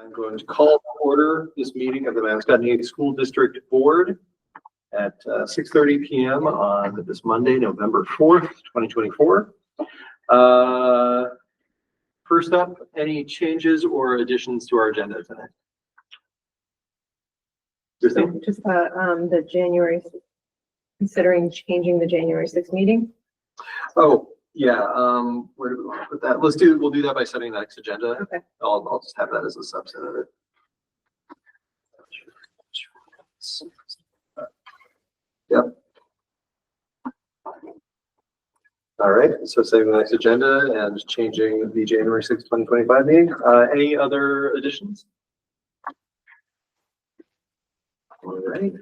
I'm going to call to order this meeting of the Ascutney School District Board at 6:30 p.m. on this Monday, November 4th, 2024. First up, any changes or additions to our agenda tonight? So just the January, considering changing the January 6th meeting. Oh, yeah. Where do we want to put that? We'll do that by setting the next agenda. Okay. I'll just have that as a subset of it. Yep. All right. So saving the next agenda and changing the January 6th, 2025 meeting. Any other additions? All right.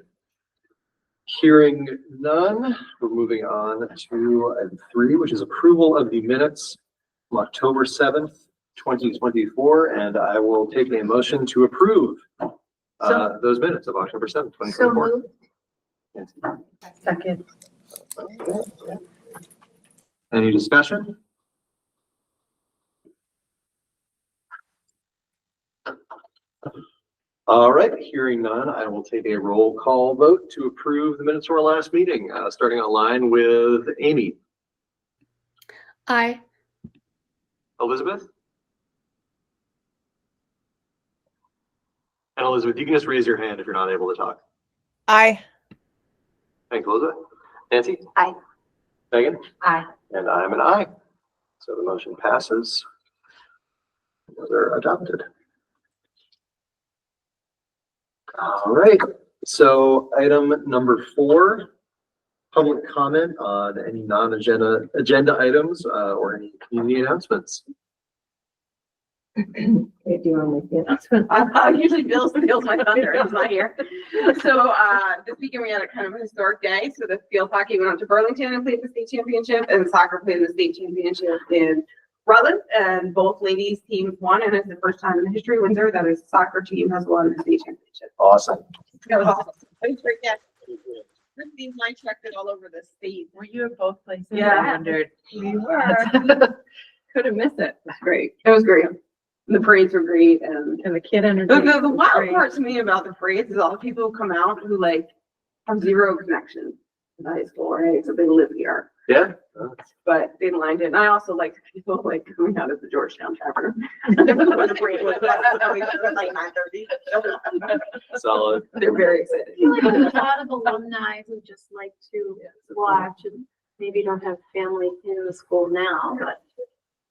Hearing none, we're moving on to item 3, which is approval of the minutes from October 7th, 2024. And I will take a motion to approve those minutes of October 7th, 2024. So second. Any discussion? All right, hearing none, I will take a roll call vote to approve the minutes from our last meeting, starting on line with Amy. Aye. Elizabeth? And Elizabeth, you can just raise your hand if you're not able to talk. Aye. Thanks, Elizabeth. Nancy? Aye. Megan? Aye. And I'm an aye. So the motion passes. They're adopted. All right. So item number 4, public comment on any non-agenda items or any community announcements. Do you want to make the announcement? Usually Bill steals my thunder. He's not here. So this weekend we had a kind of a historic day. So the field hockey went out to Burlington and played the state championship, and soccer played the state championship in Rutland. And both ladies teams won, and it's the first time in the history of Windsor that a soccer team has won the state championship. Awesome. That was awesome. It was great. Yeah. Christine's line checked it all over the state. Were you at both places? Yeah. I wondered. We were. Couldn't miss it. It was great. It was great. The parades were great, and And the kid energy. the was wild great. part to me about the parades is all the people who come out who like have zero connection to high school, right? So they live here, Yeah. but they lined it. And I also liked people like coming out of the Georgetown Tavern. When the parade was like 9:30. Solid. They're very excited. I feel like there's a lot of alumni who just like to watch and maybe don't have family in the school now, but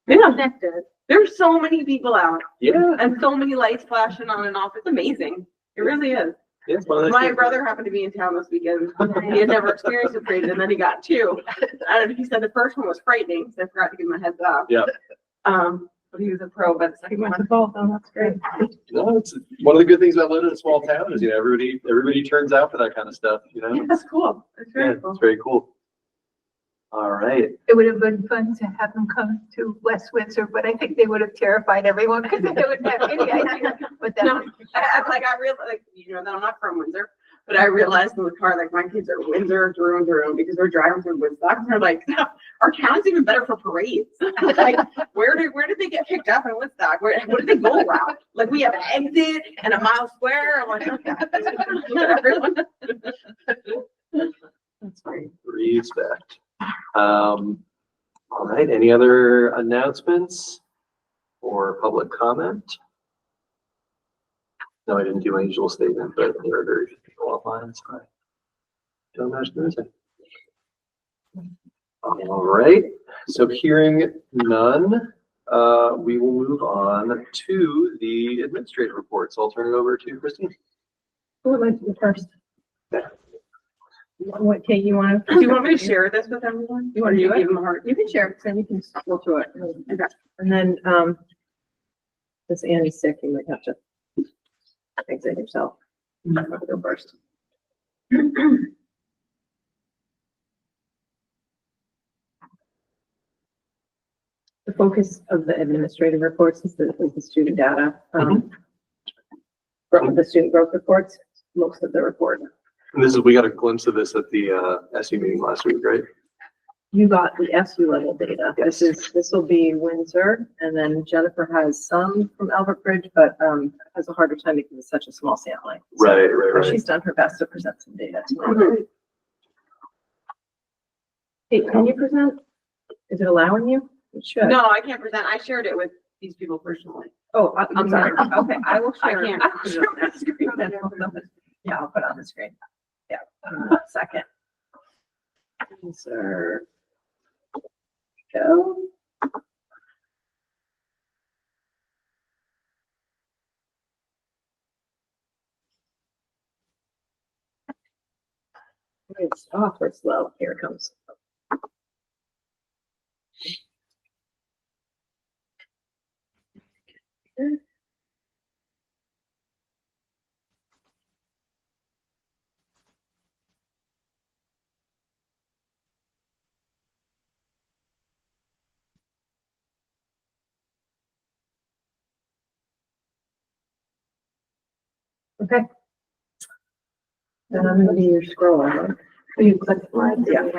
Yeah, connected. there's so many people out Yeah. and so many lights flashing on and off. It's amazing. It really is. Yeah, it's one of those My things. brother happened to be in town this weekend. He had never experienced a parade, and then he got 2. And he said the first one was frightening, so I forgot to give him a heads up. Yeah. But he was a pro, but the second one was both. Oh, that's great. No, it's one of the good things about living in a small town is, everybody turns out for that kind of stuff, Yeah, that's cool. It's Yeah, very cool. it's very cool. All right. It would have been fun to have them come to West Windsor, but I think they would have terrified everyone because they wouldn't have any idea what that No, was. I realized, that I'm not from Windsor, but I realized in the car, like, my kids are Windsor through and through because we're driving through Woodstock. And they're like, no, our town's even better for parades. Like, where did they get picked up in Woodstock? What did they go around? Like, we have an exit and a mile square. I'm like, okay. That's great. Respect. All right. Any other announcements or public comment? No, I didn't do my usual statement, but there are very few people online, so I don't imagine there is any. All right. So hearing none, we will move on to the administrative reports. I'll turn it over to Christine. Who would like to go first? Yeah. What, Kate, you want to? Do you want me to share this with everyone? You want to Or do give it? them a heart? You can share it, then you can go through it. Okay. And then, since Annie's sick, you might have to exit yourself. I'll go first. The focus of the administrative reports is the student data. From the student growth reports, most of the report. And we got a glimpse of this at the SU meeting last week, right? you got the SU level data. This will be Windsor, and then Jennifer has some from Albert Bridge, but, has a harder time because it's such a small sampling. So- Right. But she's done her best to present some data tonight. Hey, can you present? Is it allowing you? It should. No, I can't present. I shared it with these people personally. Oh, I'm sorry. Okay, I will I share. can't. I'll put it on the screen then. Yeah, I'll put it on the screen. Yeah, 1 second. Insert. Go. It's awfully slow. Here it comes. Okay. Then I'm gonna be your scroll over. You click slides? Yeah.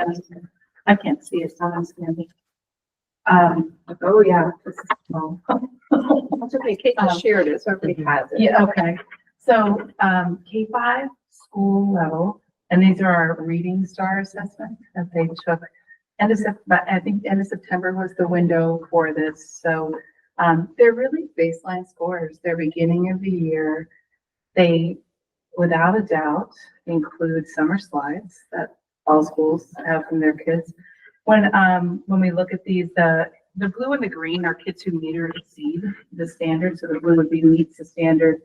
I can't see it, so I'm scanning. Oh, yeah. This is small. That's okay. Kate just shared it, so everybody has it. Yeah, okay. So, K-5 school level, and these are our reading star assessments that they took. I think end of September was the window for this. So, they're really baseline scores. They're beginning of the year. They, without a doubt, include summer slides that all schools have from their kids. When we look at these, the blue and the green are kids who meet or exceed the standard. So the blue would be meets the standard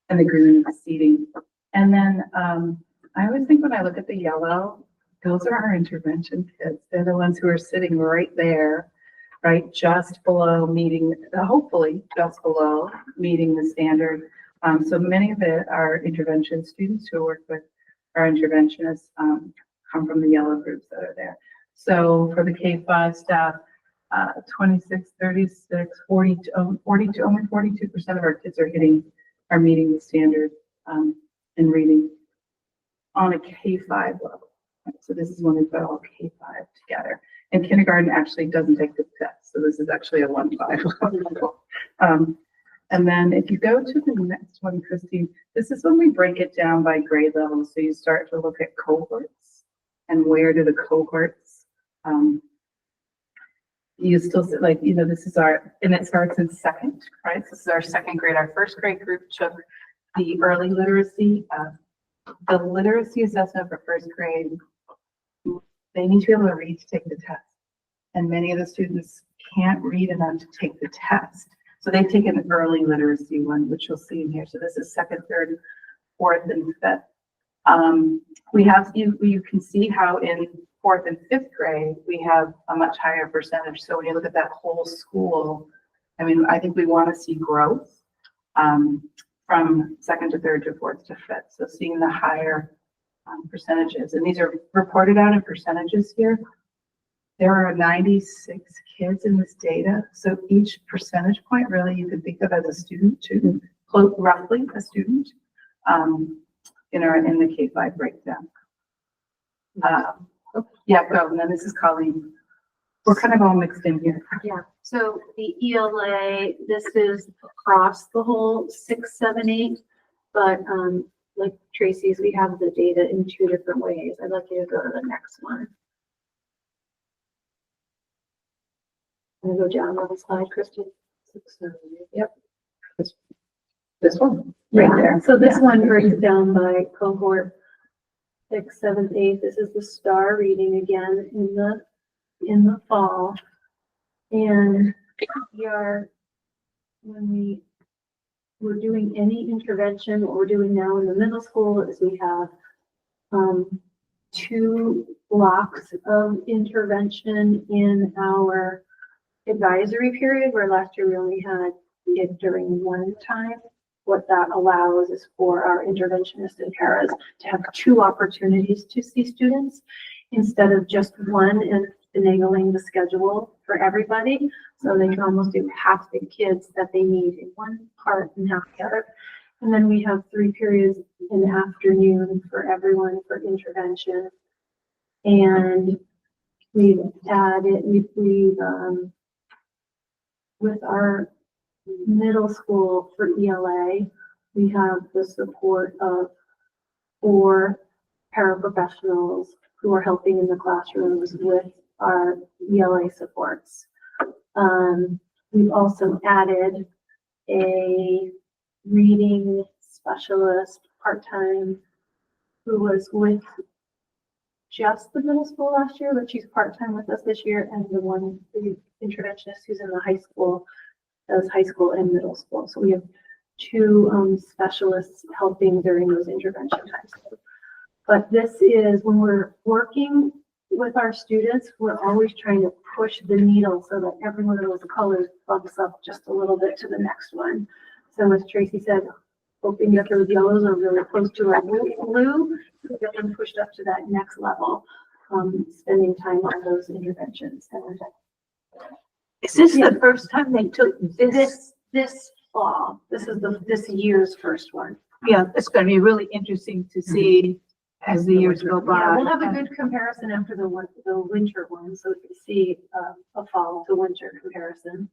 and the green is exceeding. And then I always think when I look at the yellow, those are our intervention kids. They're the ones who are sitting right there, right, just below meeting, hopefully just below meeting the standard. So many of our intervention students who work with our interventionists come from the yellow groups that are there. So for the K-5 staff, 26, 36, 42, only 42% of our kids are meeting the standard in reading on a K-5 level. So this is when we put all K-5 together. And kindergarten actually doesn't take the test. So this is actually a 1-5 level. And then if you go to the next one, Christine, this is when we break it down by grade level. So you start to look at cohorts and where do the cohorts, you still like, this is and it starts in second, right? So this is our second grade. Our first grade group took the early literacy, the literacy assessment for first grade. They need to be able to read to take the test. And many of the students can't read enough to take the test. So they've taken the early literacy one, which you'll see in here. So this is second, third, fourth, and fifth. You can see how in fourth and fifth grade, we have a much higher percentage. So when you look at that whole school, I mean, I think we want to see growth from second to third to fourth to fifth. So seeing the higher percentages, and these are reported out in percentages here. There are 96 kids in this data. So each percentage point really you could think of as a student, roughly a student in the K-5 breakdown. Yeah, go. And then this is Colleen. We're kind of all mixed in here. Yeah, so the ELA, this is across the whole 6, 7, 8, but like Tracy's, we have the data in 2 different ways. I'd like you to go to the next one. I'm gonna go down on the slide, Kristen. 6, 7, 8. Yep. This one, right there. So this one breaks it down by cohort 6, 7, 8. This is the star reading again in the fall. And when we're doing any intervention, what we're doing now in the middle school is we have 2 blocks of intervention in our advisory period, where last year we only had it during one time. What that allows is for our interventionists and paras to have 2 opportunities to see students instead of just one and finagling the schedule for everybody. So they can almost do half the kids that they need in one part and half the other. And then we have 3 periods in the afternoon for everyone for intervention. And we've added, with our middle school for ELA, we have the support of 4 paraprofessionals who are helping in the classrooms with our ELA supports. We've also added a reading specialist part-time who was with just the middle school last year, but she's part-time with us this year, and the interventionist who's in the high school does high school and middle school. So we have 2 specialists helping during those intervention times. But this is when we're working with our students, we're always trying to push the needle so that every one of those colors bumps up just a little bit to the next one. So as Tracy said, hoping that those yellows are really close to our blue, to get them pushed up to that next level, spending time on those interventions. Is this the first time they took this? This fall, this is this year's first one. Yeah, it's gonna be really interesting to see as the years go by. Yeah, we'll have a good comparison after the winter one, so we can see a fall to winter comparison.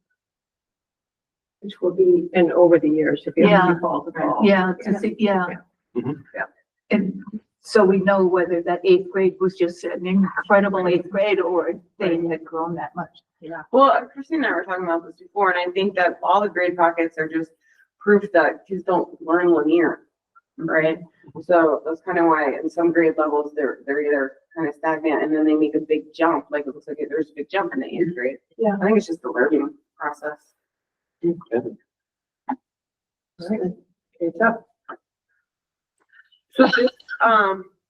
Which will be, And over the years, if you Yeah. have fall to fall. Yeah, to see, yeah. Mhm. Yeah. And so we know whether that 8th grade was just an incredible 8th grade or they had grown that much. Well, Christine and I were talking about this before, and I think that all the grade pockets are just proof that kids don't learn linear, right? So that's kind of why in some grade levels, they're either kind of stagnant and then they make a big jump, like it looks like there's a big jump in the 8th grade. Yeah. I think it's just the learning process. Okay. It's up. So this,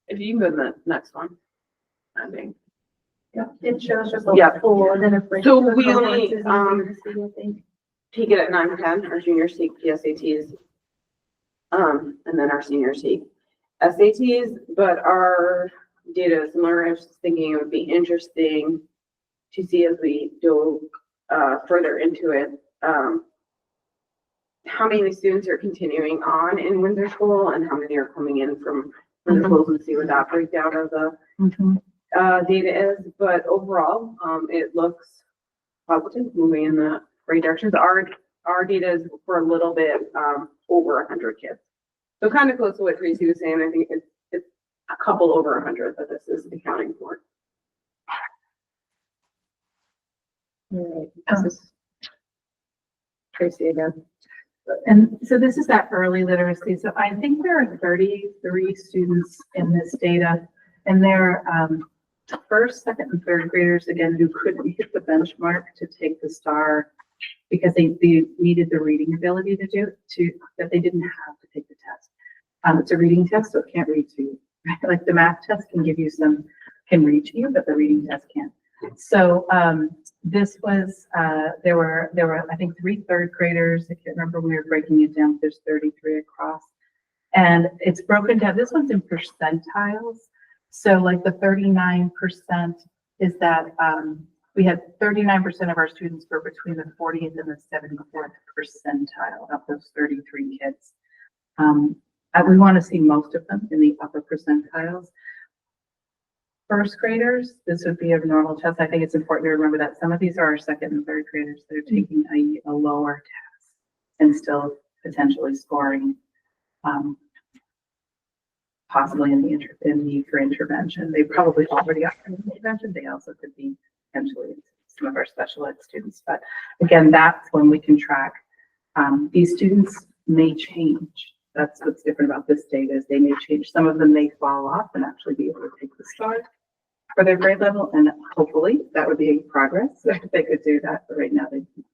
if you can go to the next one, I think. yeah, it shows just Yeah. a full, and then if. So we only, It's easier to see, I think. Take it at 9 and 10, our juniors take PSATs. And then our seniors take SATs, but our data is similar. I was just thinking it would be interesting to see as we go further into it, how many students are continuing on in Windsor School and how many are coming in from Windsor schools, and see what that breakdown of the data is. But overall, it looks positive, moving in the right direction. Our data is for a little bit over 100 kids. So kind of close to what Tracy was saying. I think it's a couple over 100 that this is accounting for. All right. This is Tracy again. And so this is that early literacy. So I think there are 33 students in this data, and they're first, second, and third graders, again, who couldn't hit the benchmark to take the STAR because they needed the reading ability that they didn't have to take the test. It's a reading test, so it can't read to you. Like the math test can read to you, but the reading test can't. So this was, there were, I think, 3 third graders. I can't remember, we were breaking it down. There's 33 across. And it's broken down. This one's in percentiles. So like the 39% is that we had 39% of our students were between the 40th and the 74th percentile of those 33 kids. We want to see most of them in the upper percentiles. First graders, this would be a normal test. I think it's important to remember that some of these are our second and third graders that are taking a lower test and still potentially scoring, possibly in the need for intervention. They probably already are in intervention. They also could be potentially some of our special ed students. But again, that's when we can track. These students may change. That's what's different about this data is they may change. Some of them may fall off and actually be able to take the STAR for their grade level, and hopefully that would be progress if they could do that. But right now they can't.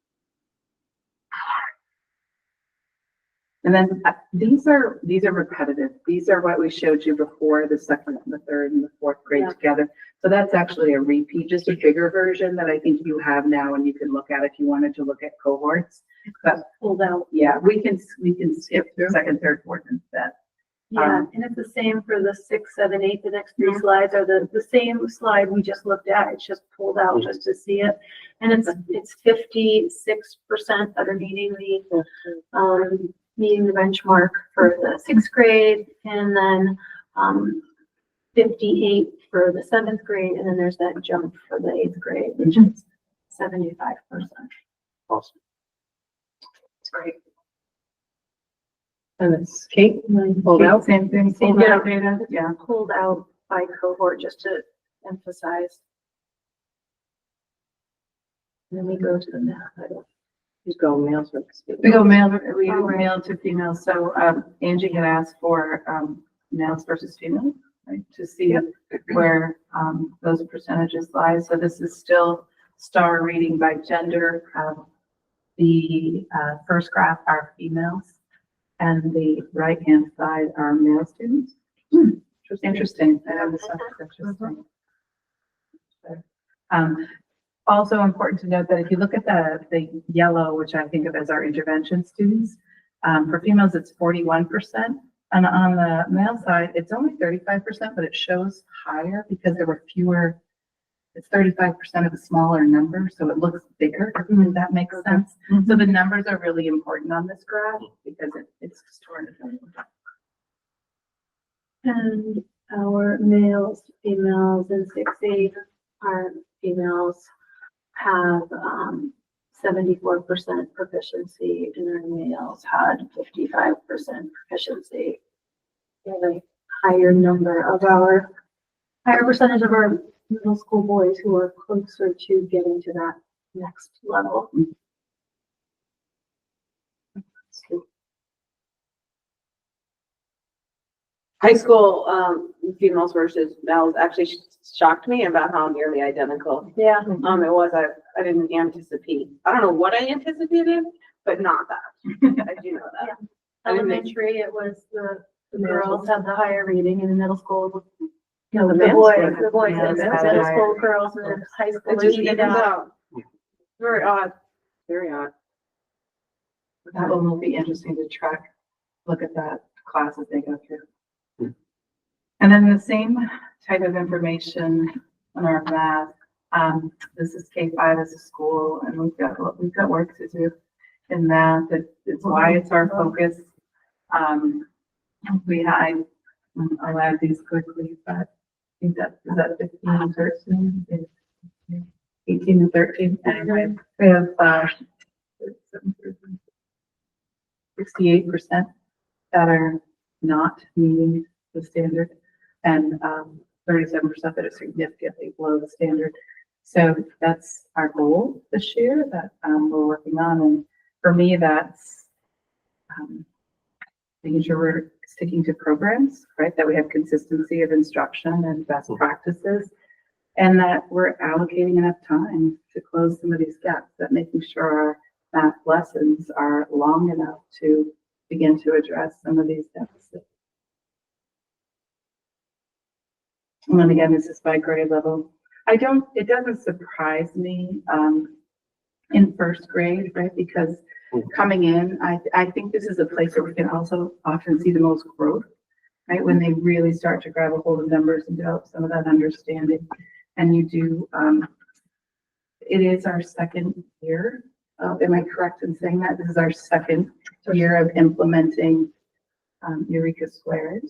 And then these are repetitive. These are what we showed you before, the second and the third and the fourth grade together. So that's actually a repeat, just a bigger version that I think you have now, and you can look at if you wanted to look at cohorts. But Pulled out. yeah, we can skip second, third, fourth instead. Yeah, and it's the same for the 6, 7, 8. The next 3 slides are the same slide we just looked at. It's just pulled out just to see it. And it's 56% that are meeting the benchmark for the 6th grade, and then 58 for the 7th grade, and then there's that jump for the 8th grade, which is 75%. Awesome. That's great. And it's Kate, pulled out. Same thing, Same pulled out data. data, yeah. Pulled out by cohort just to emphasize. And then we go to the math. I don't- Just go males versus females. We go we Oh, go right. male to female, so, Angie had asked for, males versus females, right? To see where, those percentages lie, so this is still star reading by gender. The, first graph are females, and the right-hand side are male students. Interesting, that's interesting. Also important to note that if you look at the yellow, which I think of as our intervention students, for females, it's 41%. And on the male side, it's only 35%, but it shows higher because there were fewer, it's 35% of a smaller number, so it looks bigger, if that makes sense. So the numbers are really important on this graph because it's distorted. And our males, females, and 6A, our females have 74% proficiency, and our males had 55% proficiency. We have a higher percentage of our middle school boys who are closer to getting to that next level. High school, females versus males actually shocked me about how nearly identical. Yeah. It was, I didn't anticipate, I don't know what I anticipated, but not that. I do know that. I didn't make- Elementary, it was the girls have the higher reading, and in middle school, No, the males boys, were- the boys, males and had middle higher. school girls, and then high school. It just evened evens out. out. Very odd, very odd. That one will be interesting to track, look at that class as they go through. And then the same type of information on our math. This is K5 as a school, and we've got work to do in math. It's why it's our focus. I'll add these quickly, but I think is that 15 and 13? 18 and 13. Anyway, we have 68% that are not meeting the standard, and 37% that are significantly below the standard. So that's our goal this year that we're working on. And for me, that's making sure we're sticking to programs, right? That we have consistency of instruction and best practices, and that we're allocating enough time to close some of these gaps, that making sure our math lessons are long enough to begin to address some of these deficits. And then again, this is by grade level. It doesn't surprise me in first grade, right? Because coming in, I think this is a place where we can also often see the most growth, right? When they really start to grab a hold of numbers and develop some of that understanding. And you do, it is our second year. Am I correct in saying that? This is our second year of implementing Eureka Squared.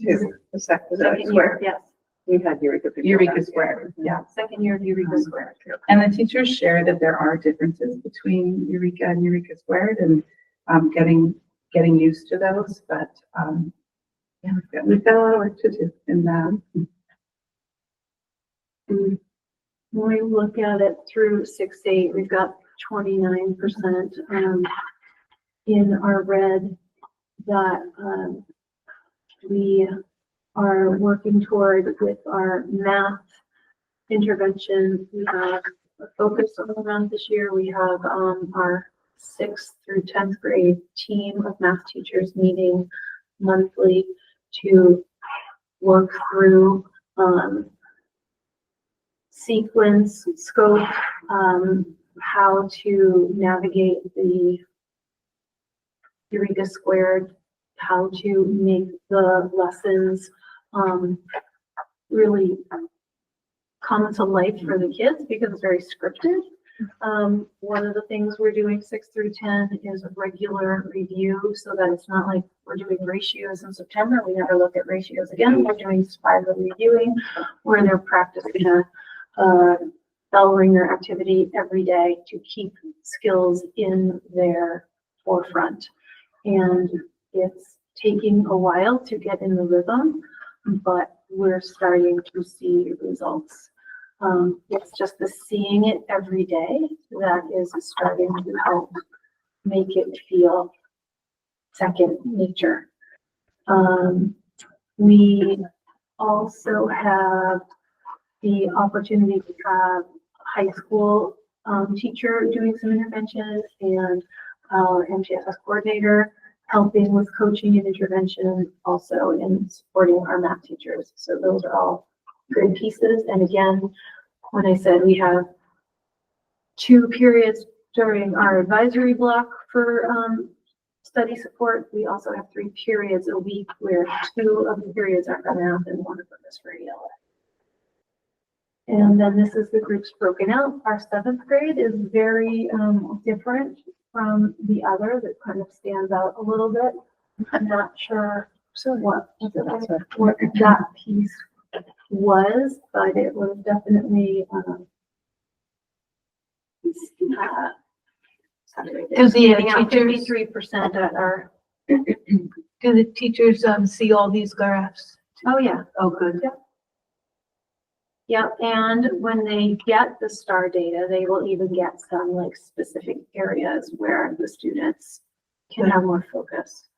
The second Second year, yes. We've had Eureka. before Eureka that, Squared, yeah. Second year of Eureka Square. And the teachers share that there are differences between Eureka and Eureka Squared, and getting used to those, but yeah, we've got a lot of work to do in that. When we look at it through 6-8, we've got 29% in our red that we are working toward with our math intervention. We have a focus on the math this year. We have our 6th through 10th grade team of math teachers meeting monthly to work through sequence, scope, how to navigate the Eureka Squared, how to make the lessons really come to life for the kids, because it's very scripted. One of the things we're doing 6 through 10 is a regular review so that it's not like we're doing ratios in September. We never look at ratios again. We're doing spiral reviewing where they're practicing a bell ringer activity every day to keep skills in their forefront. And it's taking a while to get in the rhythm, but we're starting to see results. It's just the seeing it every day that is starting to help make it feel second nature. We also have the opportunity to have a high school teacher doing some intervention and MTSS coordinator helping with coaching and intervention, also in supporting our math teachers. So those are all good pieces. And again, when I said we have 2 periods during our advisory block for study support, we also have 3 periods a week where 2 of the periods are for math and 1 of them is for ELA. And then this is the groups broken out. Our 7th grade is very different from the other. That kind of stands out a little bit. I'm not sure what that piece was, but it was definitely Does the standing out teachers, 53% at our. do the teachers see all these graphs? Oh yeah. Oh, good. Yep, and when they get the STAR data, they will even get some like specific areas where the students can have more focus.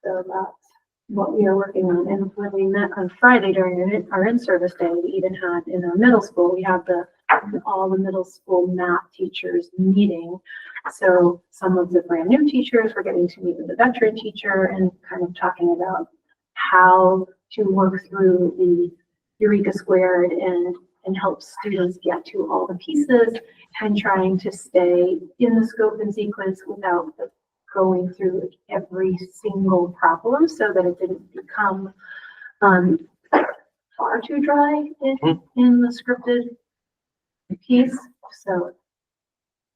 So that's what we are working on. And when we met on Friday during our in-service day, we even had in our middle school, we have all the middle school math teachers meeting. So some of the brand new teachers were getting to meet with the veteran teacher and kind of talking about how to work through the Eureka Squared and help students get to all the pieces and trying to stay in the scope and sequence without going through every single problem so that it didn't become far too dry in the scripted piece. So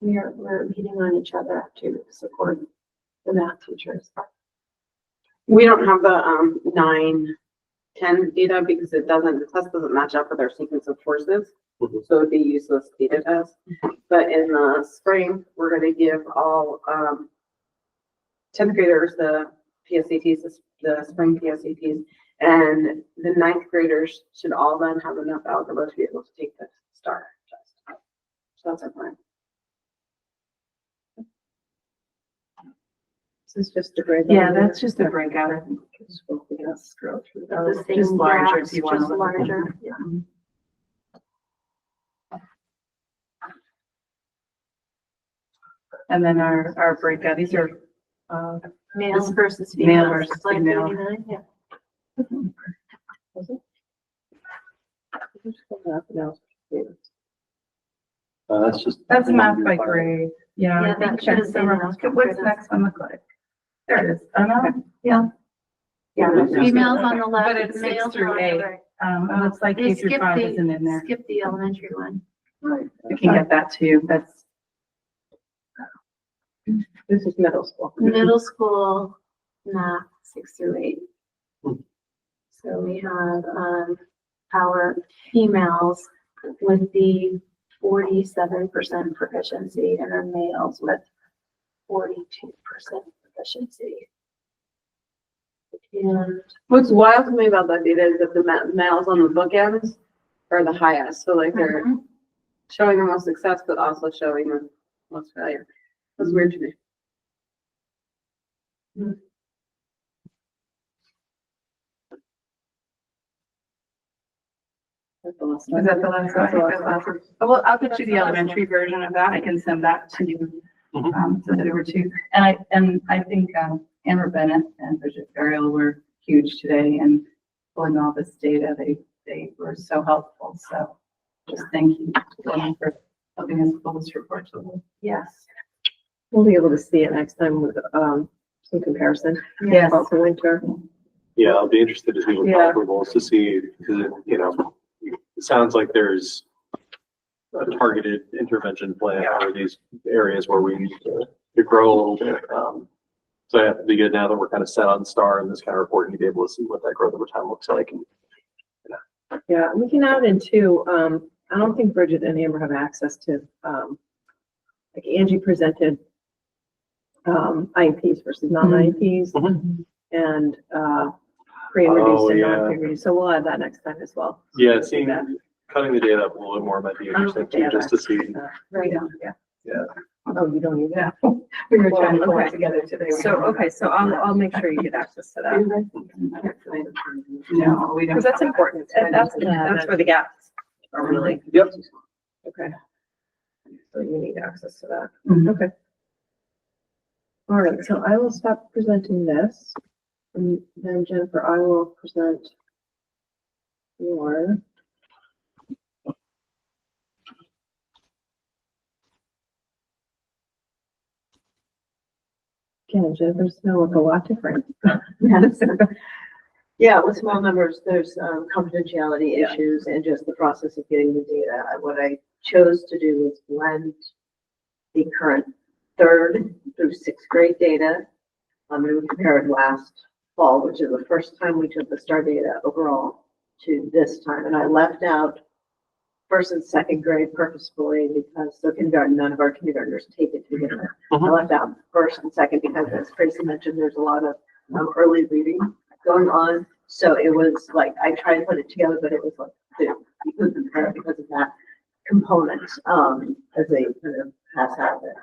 we're leaning on each other to support the math teachers. We don't have the 9-10 data because the test doesn't match up with our sequence of courses. So it'd be useless data test. But in the spring, we're going to give all 10th graders the PSATs, the spring PSATs, and the 9th graders should all then have enough algebra to be able to take the STAR test. So that's our plan. This is just a grade. Yeah, that's just a breakout. I think Scroll through The those. same just larger graphs, if you want to just look at them. larger, yeah. And then our breakout, these are, Males versus Male females. versus Like female. 39, yeah. That's just. that's math by grade. Yeah, Yeah, I think that should that's say math by what's grade. next on the click? There it is. Oh, no, yeah. Yeah, Yeah. females on the left, But it's 6 males through on the 8. right. It looks like They K through skipped 5 the- isn't in there. Skip the elementary one. You can get that too. That's, This is middle school. Middle school math, 6 through 8. Hmm. So we have, our females with the 47% proficiency and our males with 42% proficiency. And What's wild to me about that data is that the males on the bookends are the highest. So like they're showing the most success, but also showing the most failure. That's weird to me. is that the last one? Well, I'll get you the elementary version of that. I can send that to you. Send it over to, and I think, Amber Bennett and Bridget Farrell were huge today and pulling all this data. They were so helpful. So just thank you to them for helping us pull this report to them. yes, We'll be able to see it next time with, some comparison. Yes. Fall to winter. Yeah, I'll be interested to see what Yeah. comparables to see, because it, it sounds like there's a targeted intervention plan for these areas where we need to grow a little bit. So yeah, it'd be good now that we're kind of set on STAR and this kind of reporting to be able to see what that growth over time looks like. And Yeah, we can add in too, I don't think Bridget and Amber have access to, like Angie presented, IEPs versus non-IEPs and, free and reduced Oh, and yeah. non-free reduced. So we'll add that next time as well. yeah, seeing, cutting the data up a little bit more might be interesting too, just to see. Right, Yeah. Yeah. Oh, you don't need that. We were trying to pull Okay. it together today. So, okay, so I'll make sure you get access to that. No, we don't. Because that's important. That's where the gaps are really. Yep. Okay. So you need access to that. Mhm. Okay. All right, so I will stop presenting this. And then Jennifer, I will present your. Again, Jennifer's gonna look a lot different. Yeah, with small numbers, there's confidentiality Yeah. issues and just the process of getting the data. What I chose to do was blend the current 3rd through 6th grade data. And we compared last fall, which is the first time we took the STAR data overall, to this time. And I left out 1st and 2nd grade purposefully because the kindergarten, none of our kindergartners take it together. I left out 1st and 2nd because, as Tracy mentioned, there's a lot of early reading going on. So it was like, I tried to put it together, but it was like, you couldn't compare it because of that component, as a kind of pass habit.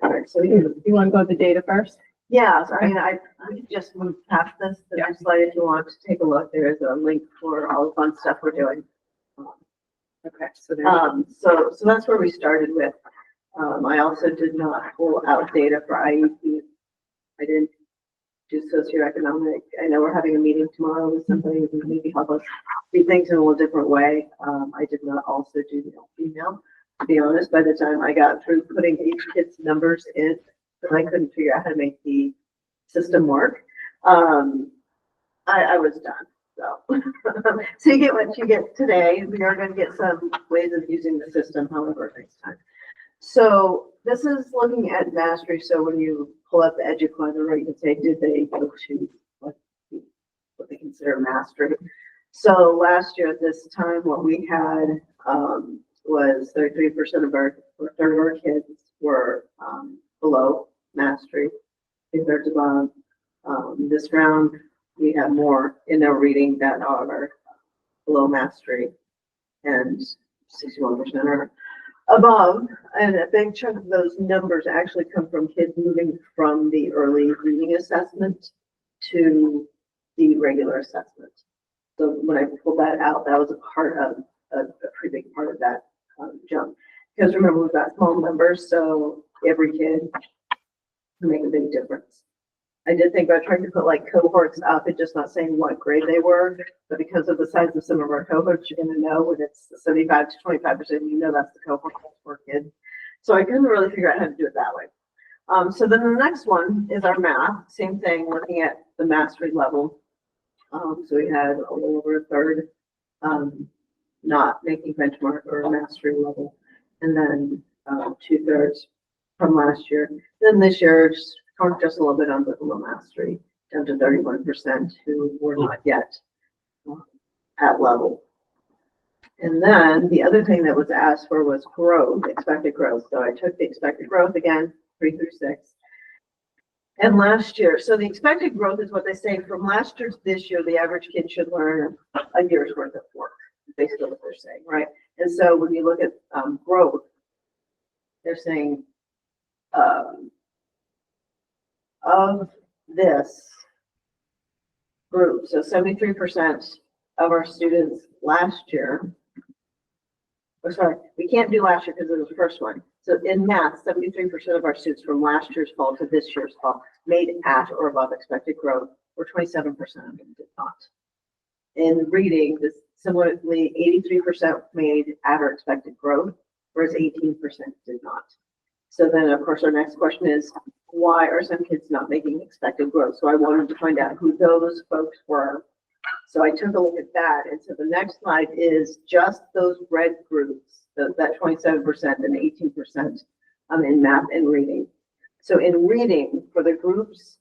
All right, so You want to go with the data first? yeah, so I mean, I could just move past this, the next slide if you want to take a look. There is a link for all the fun stuff we're doing. Okay, so there. So that's where we started with. I also did not pull out data for IEP. I didn't do socioeconomic. I know we're having a meeting tomorrow with somebody who can maybe help us see things in a little different way. I did not also do the female. To be honest, by the time I got through putting each kid's numbers in, I couldn't figure out how to make the system work. I was done. So, so you get what you get today. We are going to get some ways of using the system, however, next time. So this is looking at mastery. So when you pull up the EduClimber, right, you can say, did they go to what they consider mastery? So last year at this time, what we had was 33% of our, or 1/3 of our kids were below mastery, 2/3 above. This round, we have more in our reading that are below mastery, and 61% are above. And a big chunk of those numbers actually come from kids moving from the early reading assessment to the regular assessment. So when I pulled that out, that was a part of a pretty big part of that jump. Because remember, we've got small numbers, so every kid can make a big difference. I did think about trying to put like cohorts up and just not saying what grade they were, but because of the size of some of our cohorts, you're gonna know when it's 75 to 25%, you know that's the cohort for kids. So I couldn't really figure out how to do it that way. So then the next one is our math, same thing, looking at the mastery level. So we had a little over 1/3 not making benchmark or mastery level, and then 2/3 from last year. Then this year, just a little bit under below mastery, down to 31% who were not yet at level. And then the other thing that was asked for was growth, expected growth. So I took the expected growth again, 3 through 6. And last year, so the expected growth is what they say from last year to this year, the average kid should learn a year's worth of work, basically what they're saying, right? And so when you look at growth, they're saying of this group, so 73% of our students last year, or sorry, we can't do last year because it was the first one. So in math, 73% of our students from last year's fall to this year's fall made at or above expected growth, or 27% of them did not. In reading, this similarly, 83% made at or expected growth, whereas 18% did not. So then, of course, our next question is, why are some kids not making expected growth? So I wanted to find out who those folks were. So I took a look at that. And so the next slide is just those red groups, that 27% and 18% in math and reading. So in reading, for the groups,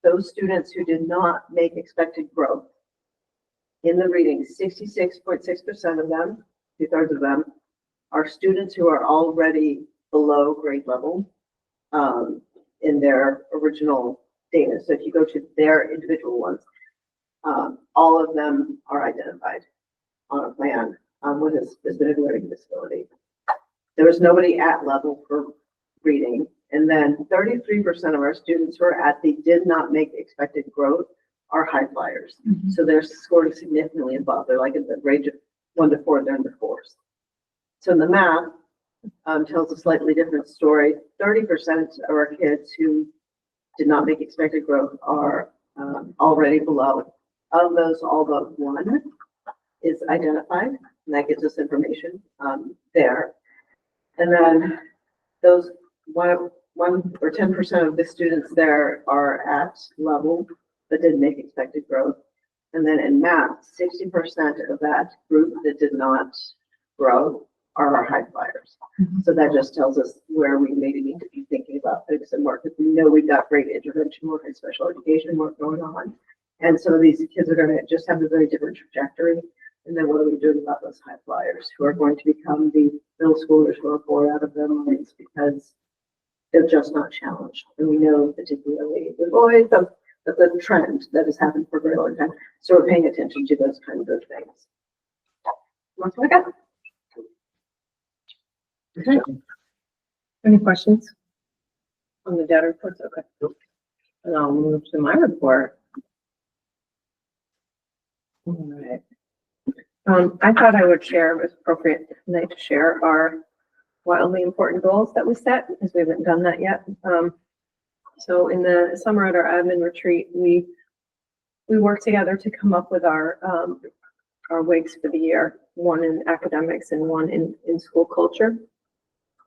those students who did not make expected growth in the reading, 66.6% of them, 2/3 of them, are students who are already below grade level in their original data. So if you go to their individual ones, all of them are identified on a plan with a specific learning disability. There was nobody at level for reading. And then 33% of our students who are at the did not make expected growth are high flyers. So they're scoring significantly above. They're like in the range of 1 to 4, they're in the 4s. So the math tells a slightly different story. 30% of our kids who did not make expected growth are already below. Of those, all but one is identified, and that gives us information there. And then those one or 10% of the students there are at level but didn't make expected growth. And then in math, 60% of that group that did not grow are our high flyers. So that just tells us where we maybe need to be thinking about putting some work. Because we know we've got great intervention work and special education work going on. And some of these kids are going to just have a very different trajectory. And then what are we doing about those high flyers who are going to become the middle schoolers who are bored out of their minds because they're just not challenged. And we know particularly with boys that's a trend that has happened for a very long time. So we're paying attention to those kinds of things. That's what I got. Okay. Any questions on the data reports? Okay. And I'll move to my report. All right. I thought I would share, it was appropriate tonight to share our wildly important goals that we set because we haven't done that yet. So in the summer at our admin retreat, we worked together to come up with our WIGs for the year, one in academics and one in school culture.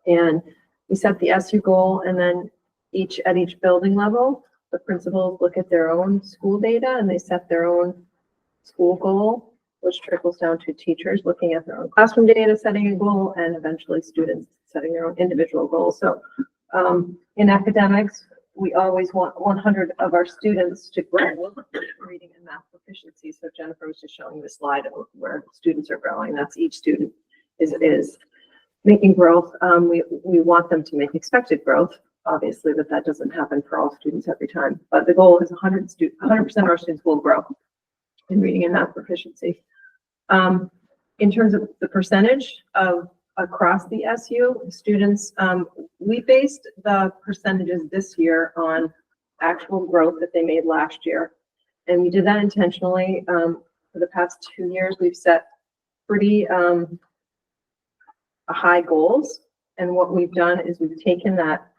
And we set the SU goal, and then at each building level, the principals look at their own school data and they set their own school goal, which trickles down to teachers looking at their own classroom data, setting a goal, and eventually students setting their own individual goals. So in academics, we always want 100 of our students to grow reading and math proficiency. So Jennifer was just showing the slide of where students are growing. That's each student is making growth. We want them to make expected growth, obviously, but that doesn't happen for all students every time. But the goal is 100% of our students will grow in reading and math proficiency. In terms of the percentage of across the SU students, we based the percentages this year on actual growth that they made last year. And we did that intentionally. For the past 2 years, we've set pretty high goals. And what we've done is we've taken that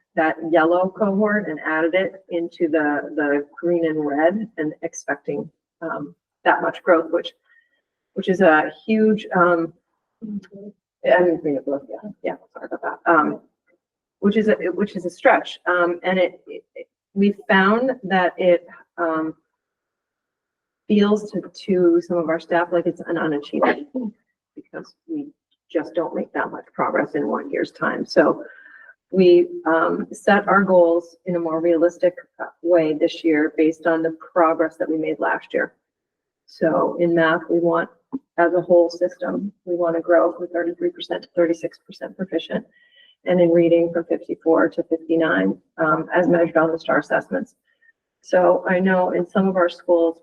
yellow cohort and added it into the green and red and expecting that much growth, which is a huge, I didn't bring it both, yeah, sorry about that. Which is a stretch. And we found that it feels to some of our staff like it's an unachievable because we just don't make that much progress in 1 year's time. So we set our goals in a more realistic way this year based on the progress that we made last year. So in math, we want, as a whole system, we want to grow from 33% to 36% proficient. And in reading from 54 to 59, as measured on the STAR assessments. So I know in some of our schools,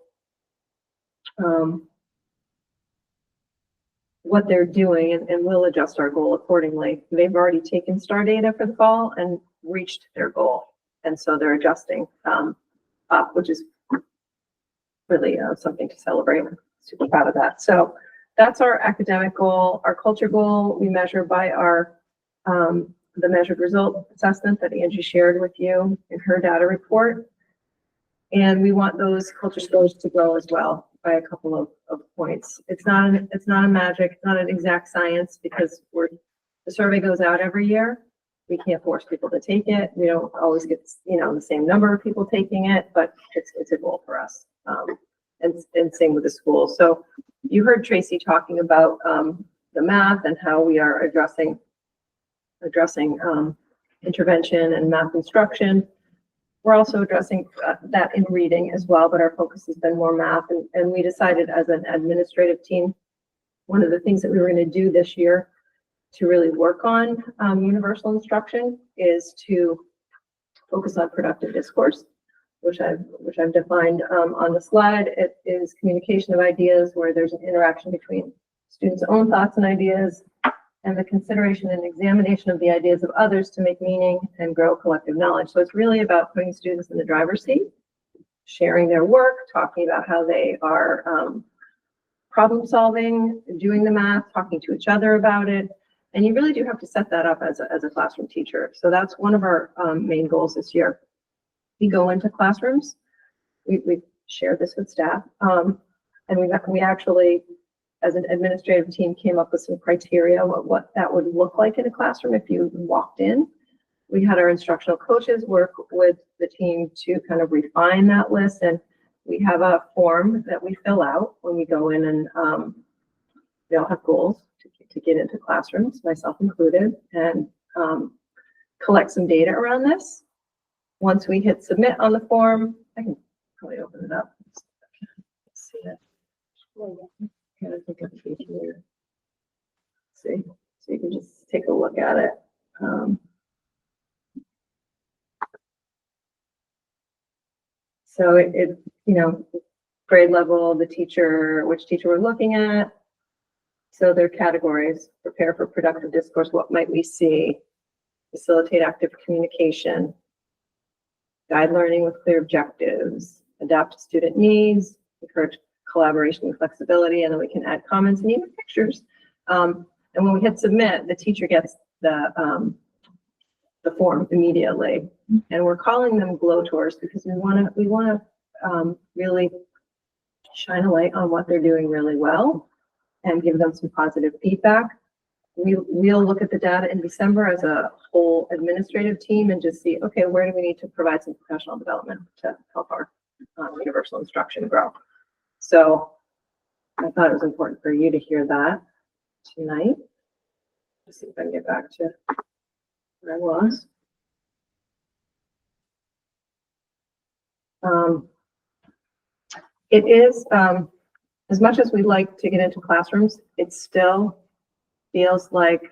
what they're doing, and we'll adjust our goal accordingly. They've already taken STAR data for the fall and reached their goal. And so they're adjusting up, which is really something to celebrate. I'm super proud of that. So that's our academic goal. Our culture goal, we measure by our the measured result assessment that Angie shared with you in her data report. And we want those culture scores to grow as well by a couple of points. It's not a magic, it's not an exact science because the survey goes out every year. We can't force people to take it. We don't always get, the same number of people taking it, but it's a goal for us. and same with the school. So you heard Tracy talking about the math and how we are addressing intervention and math instruction. We're also addressing that in reading as well, but our focus has been more math. And we decided as an administrative team, one of the things that we were going to do this year to really work on universal instruction is to focus on productive discourse, which I've defined on the slide. It is communication of ideas where there's an interaction between students' own thoughts and ideas and the consideration and examination of the ideas of others to make meaning and grow collective knowledge. So it's really about putting students in the driver's seat, sharing their work, talking about how they are problem solving, doing the math, talking to each other about it. And you really do have to set that up as a classroom teacher. So that's one of our main goals this year. We go into classrooms, we share this with staff, and we actually, as an administrative team, came up with some criteria what that would look like in a classroom if you walked in. We had our instructional coaches work with the team to kind of refine that list, and we have a form that we fill out when we go in, and we all have goals to get into classrooms, myself included, and collect some data around this. Once we hit submit on the form, I can probably open it up. Let's see it. I think it's here. See, so you can just take a look at it. So it, you know, grade level, the teacher, which teacher we're looking at. So their categories: prepare for productive discourse. What might we see? Facilitate active communication. Guide learning with clear objectives. Adapt to student needs. Encourage collaboration and flexibility, and then we can add comments and even pictures. And when we hit submit, the teacher gets the form immediately, and we're calling them glow tours because we want to really shine a light on what they're doing really well and give them some positive feedback. We'll look at the data in December as a whole administrative team and just see, okay, where do we need to provide some professional development to help our universal instruction grow. So I thought it was important for you to hear that tonight. Let's see if I can get back to where I was. It is, as much as we like to get into classrooms, it still feels like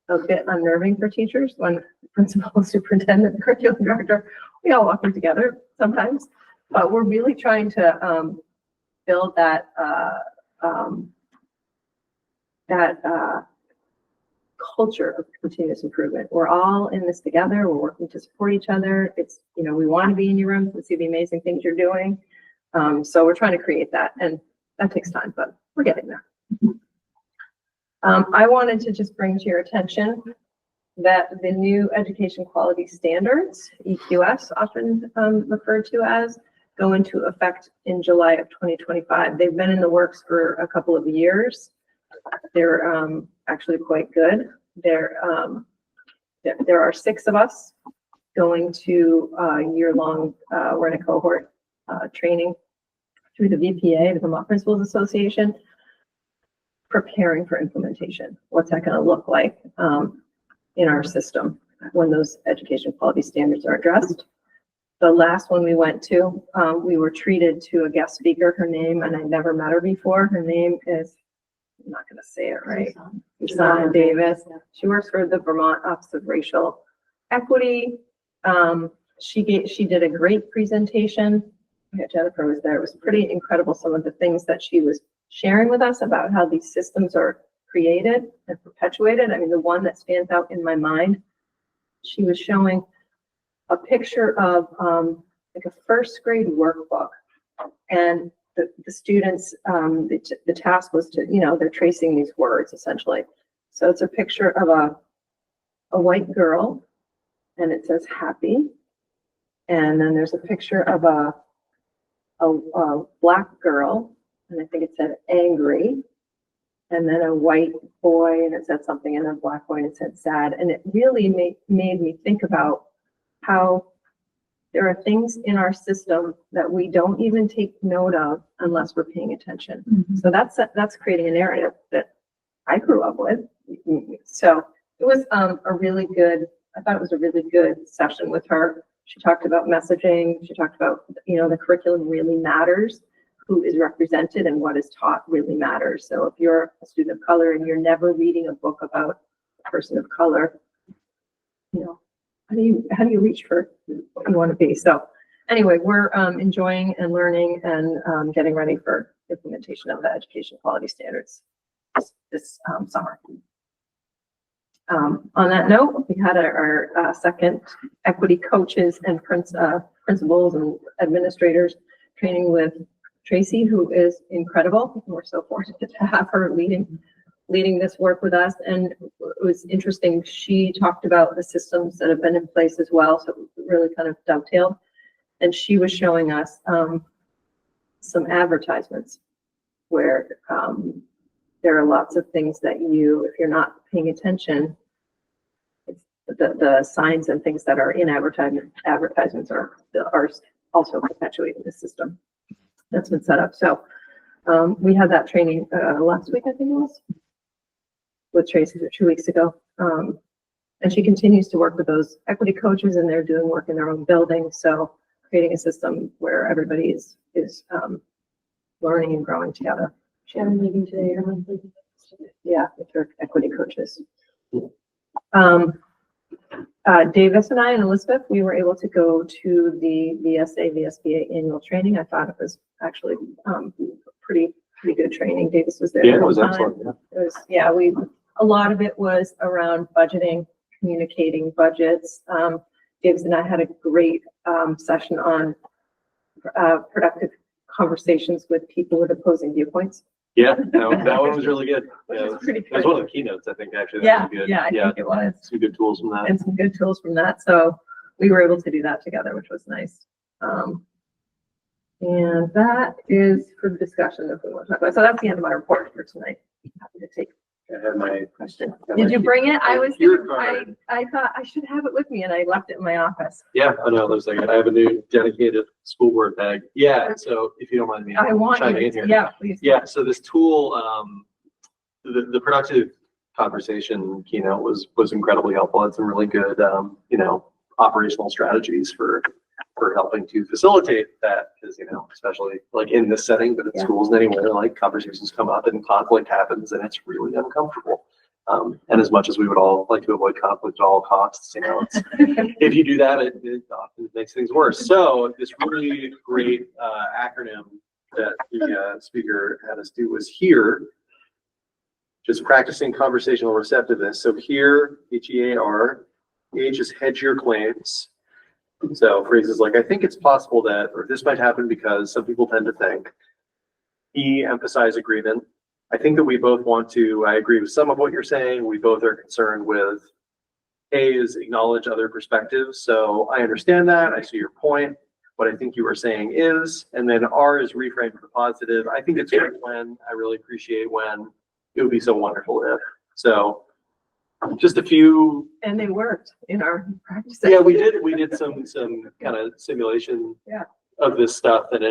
a bit unnerving for teachers when the principal, superintendent, the curriculum director, we all walk in together sometimes, but we're really trying to build that culture of continuous improvement. We're all in this together. We're working to support each other. It's, you know, we want to be in your room to see the amazing things you're doing. So we're trying to create that, and that takes time, but we're getting there. I wanted to just bring to your attention that the new education quality standards, EQS, often referred to as, go into effect in July of 2025. They've been in the works for a couple of years. They're actually quite good. There are 6 of us going to year-long, we're in a cohort training through the VPA, the Vermont Principals Association, preparing for implementation. What's that going to look like in our system when those education quality standards are addressed? The last one we went to, we were treated to a guest speaker. Her name, and I never met her before. Her name is, I'm not going to say it right, Susan Davis. She works for the Vermont Office of Racial Equity. She did a great presentation. Yeah, Jennifer was there. It was pretty incredible, some of the things that she was sharing with us about how these systems are created and perpetuated. I mean, the one that stands out in my mind, she was showing a picture of like a first grade workbook, and the students, the task was to, you know, they're tracing these words essentially. So it's a picture of a white girl, and it says happy, and then there's a picture of a black girl, and I think it said angry, and then a white boy, and it said something, and a black boy, and it said sad. And it really made me think about how there are things in our system that we don't even take note of unless we're paying attention. So that's creating a narrative that I grew up with. So it was a really good, I thought it was a really good session with her. She talked about messaging. She talked about, the curriculum really matters. Who is represented and what is taught really matters. So if you're a student of color and you're never reading a book about a person of color, how do you reach for what you want to be? So anyway, we're enjoying and learning and getting ready for implementation of the education quality standards this summer. On that note, we had our second equity coaches and principals and administrators training with Tracy, who is incredible. We're so fortunate to have her leading this work with us. And it was interesting. She talked about the systems that have been in place as well. So it really kind of dovetailed. And she was showing us some advertisements where there are lots of things that if you're not paying attention, the signs and things that are in advertisements are also perpetuating the system that's been set up. So we had that training last week, I think it was, with Tracy 2 weeks ago. And she continues to work with those equity coaches, and they're doing work in their own building. So creating a system where everybody is learning and growing together. She had a meeting today. Yeah, with her equity coaches. Davis and I and Elizabeth, we were able to go to the VSA/VSBA annual training. I thought it was actually pretty good training. Davis was there. Yeah, it was excellent. Yeah. It was, a lot of it was around budgeting, communicating budgets. Davis and I had a great session on productive conversations with people with opposing viewpoints. Yeah, that one was really good. Which Yeah, is pretty that was good. one of the keynotes, I think, actually. That Yeah, was good. yeah, I think it was. Some good tools from that. And some good tools from that. So we were able to do that together, which was nice. And that is for the discussion if we want to talk about. So that's the end of my report for tonight. Happy to take I had my question. Did you bring it? I was Your gonna, card. I thought I should have it with me and I left it in my office. Yeah, I know. There's I have a new dedicated school board bag. Yeah, so if you don't mind me I want chiming you in here. to, yeah, please. Yeah, so this tool, the productive conversation keynote was incredibly helpful. Had some really good, operational strategies for helping to facilitate that, because, especially like in this setting, but in Yeah. schools and anywhere, like conversations come up and conflict happens and it's really uncomfortable. And as much as we would all like to avoid conflict at all costs, if you do that, it often makes things worse. So this really great acronym that the speaker had us do was HEAR, just practicing conversational receptiveness. So HEAR, HEAR, H is hedge your claims. So phrases like, I think it's possible that, or this might happen because some people tend to think. E, emphasize agreement. I think that we both I agree with some of what you're saying. We both are concerned with. A is acknowledge other perspectives. So I understand that. I see your point. What I think you were saying is, and then R is reframe for the positive. I think it's great when, I really appreciate when, it would be so wonderful if. So just a few. And they worked in our practice. Yeah, we did some kind of simulation of this stuff, and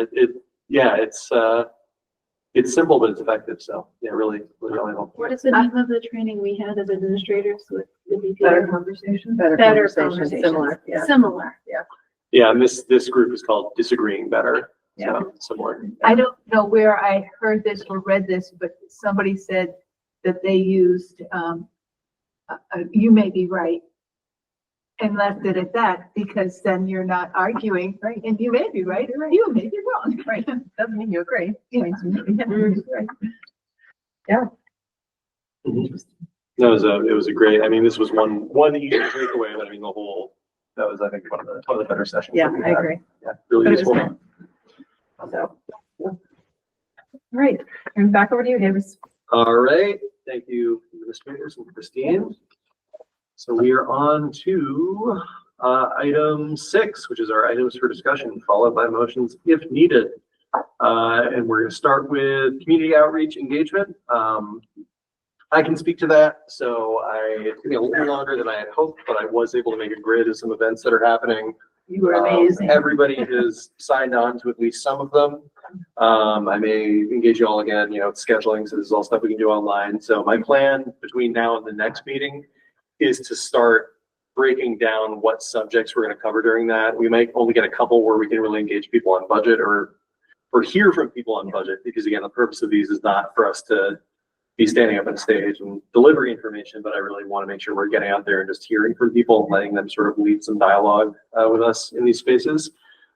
it's simple but it's effective. So yeah, really helpful. What is the name of the training we had as administrators with the Better BPA conversation? Better conversation, similar. Yeah. Similar. Yeah, and this group is called Disagreeing Better. Yeah. So similar. I don't know where I heard this or read this, but somebody said that they used, you may be right, and left it at that, because then you're not arguing, right? And you may be right, or you may be wrong. Right. Doesn't mean you agree. Yeah. Yeah. Mhm. No, it was a great. I mean, this was one easy takeaway, but I mean that was, I think, one of the better sessions. Yeah, that we I had. agree. Yeah, really But it was useful. good. So, all right, and back over to you, Davis. All right, thank you, administrators and Christine. So we are on to item 6, which is our items for discussion, followed by motions if needed. And we're going to start with community outreach engagement. I can speak to that. So it's going to be a little longer than I had hoped, but I was able to make a grid of some events that are happening You were amazing. Everybody has signed on to at least some of them. I may engage you all again, scheduling, so this is all stuff we can do online. So my plan between now and the next meeting is to start breaking down what subjects we're going to cover during that. We might only get a couple where we can really engage people on budget or hear from people on budget, because again, the purpose of these is not for us to be standing up on stage and delivering information, but I really want to make sure we're getting out there and just hearing from people and letting them sort of lead some dialogue with us in these spaces.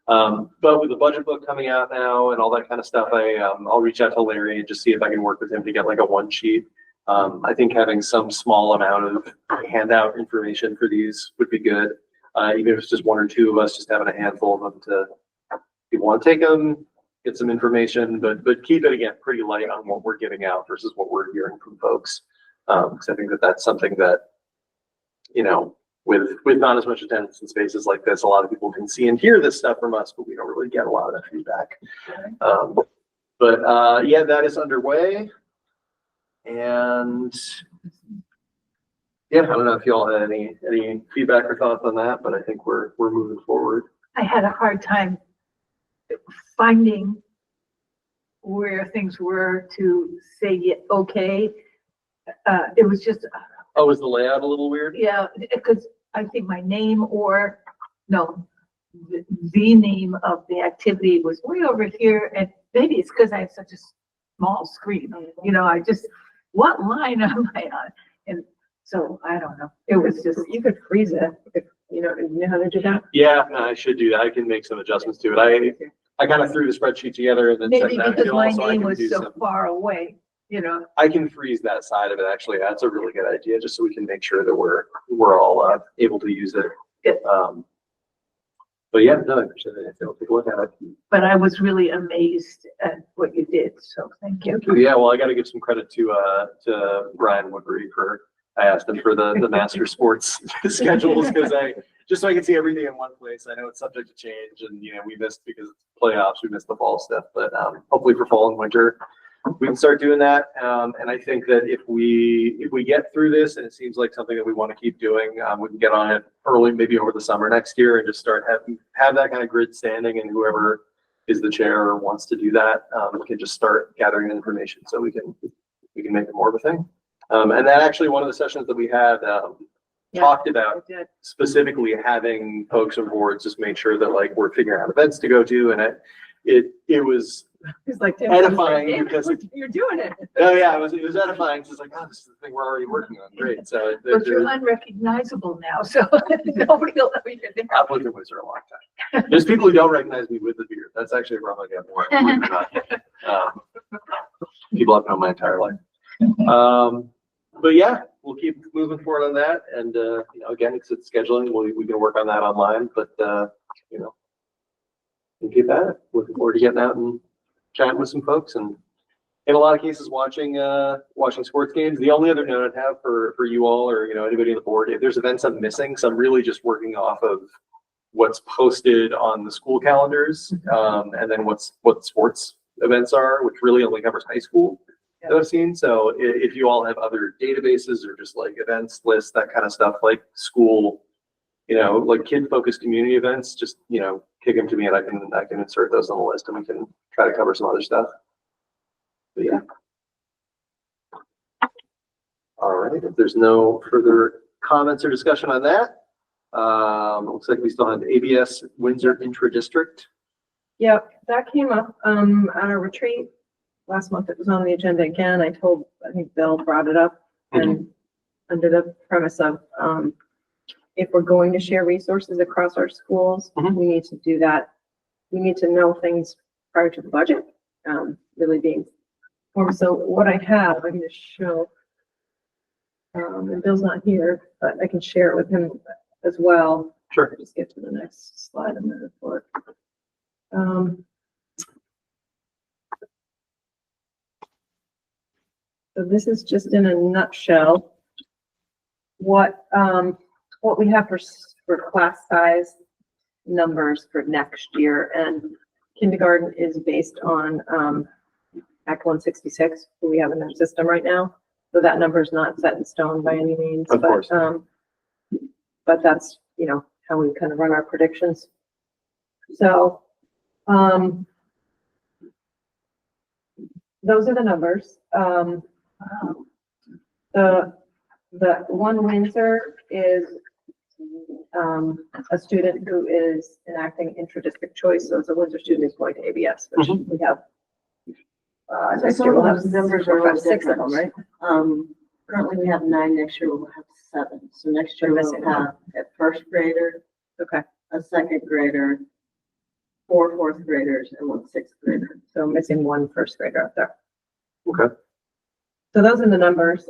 But with the budget book coming out now and all that kind of stuff, I'll reach out to Larry and just see if I can work with him to get like a one sheet. I think having some small amount of handout information for these would be good. Even if it's just one or two of us, just having a handful of them to, if you want to take them, get some information, but keep it again pretty light on what we're giving out versus what we're hearing from folks. Because I think that's something that, with not as much attendance in spaces like this, a lot of people can see and hear this stuff from us, but we don't really get a lot of that feedback. Yeah, that is underway. And yeah, I don't know if you all had any feedback or thoughts on that, but I think we're moving forward. I had a hard time finding where things were to say okay. It was just. Oh, is the layout a little weird? Yeah, because I think my name the name of the activity was way over here, and maybe it's because I have such a small screen. What line am I on? And so I don't know. It was just. You could freeze it if you know how to do that. Yeah, no, I should do that. I can make some adjustments to it. I kind of threw the spreadsheet together and then Maybe sent that because to my all, so I name can was do so far away, I can freeze that side of it, actually. That's a really good idea, just so we can make sure that we're all able to use it. Good. But yeah, no, I appreciate it. I'll take a look at it. But I was really amazed at what you did, so thank you. Yeah, well, I got to give some credit to Brian Woodbury I asked him for the master sports schedules, because just so I can see everything in one place. I know it's subject to change, and we missed because it's playoffs, we missed the fall stuff, but hopefully for fall and winter we can start doing that. And I think that if we get through this and it seems like something that we want to keep doing, we can get on it early, maybe over the summer next year, and just start have that kind of grid standing, and whoever is the chair or wants to do that, we can just start gathering information so we can make it more of a thing. And that actually, one of the sessions that we had talked about specifically having folks on boards just make sure that we're figuring out events to go to, and it was It's like edifying because you're doing it. oh yeah, it was edifying. It's like, oh, this is the thing we're already working on. Great. So But you're unrecognizable now, so nobody will know you're there. I've lived in Windsor a long time. There's people who don't recognize me with the beard. That's actually a problem I got more. Believe it or not. People I've known my entire life. But yeah, we'll keep moving forward on that. And again, it's scheduling. We can work on that online, but we'll keep at it. Looking forward to getting out and chatting with some folks, and in a lot of cases watching sports games. The only other note I'd have for you all, or anybody on the board, if there's events I'm missing, so I'm really just working off of what's posted on the school calendars, and then what sports events are, which really only covers high school that I've seen. So if you all have other databases or just events lists, that kind of stuff, like school, kid-focused community events, just kick them to me and I can insert those on the list, and we can try to cover some other stuff. But yeah. All right, if there's no further comments or discussion on that, looks like we still have ABS Windsor Intra-District. Yep, that came up at a retreat last month. It was on the agenda again. I think Bill brought it up, and under the premise of if we're going to share resources across our schools, we need to do that. We need to know things prior to the budget really being formed. So what I have, I'm going to show, and Bill's not here, but I can share it with him as well. Sure. Just get to the next slide in the report. So this is just in a nutshell what we have for class size numbers for next year, and kindergarten is based on Act 166, who we have in our system right now. So that number is not set in stone by any means, of course. But that's how we kind of run our predictions So, those are the numbers. The one Windsor is, a student who is enacting intra-district choice, so it's a Windsor student who's going to ABS, which we have. So Next some year of we'll those have numbers four, are all five, six of them, different. right? Currently we have 9, next year we'll have 7. So next year We're we'll missing have a first grader, Okay, a second grader, 4 fourth graders, and 1 sixth grader. so missing one first grader up there. Okay. So those are the numbers.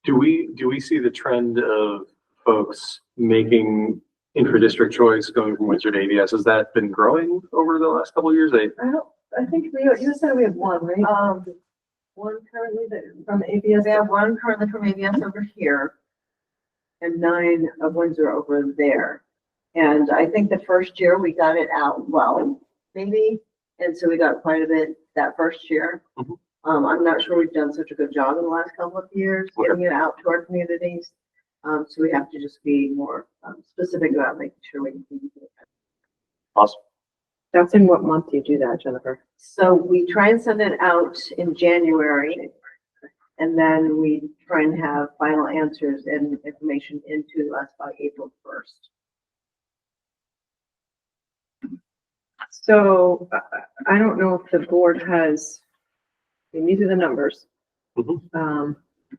Do we see the trend of folks making intra-district choice going from Windsor to ABS? Has that been growing over the last couple of years? I think you said we have one, right? One currently that from ABS. We have 1 currently from ABS over here and 9 of Windsor over there. And I think the first year we got it out well, maybe. And so we got quite a bit that first year. Mhm. I'm not sure we've done such a good job in the last couple of years getting it out to our communities. So we have to just be more specific about making sure we can. Awesome. That's in what month do you do that, Jennifer? So we try and send it out in January. And then we try and have final answers and information into us by April 1st. So I don't know if the board has, I mean, these are the numbers. Mhm.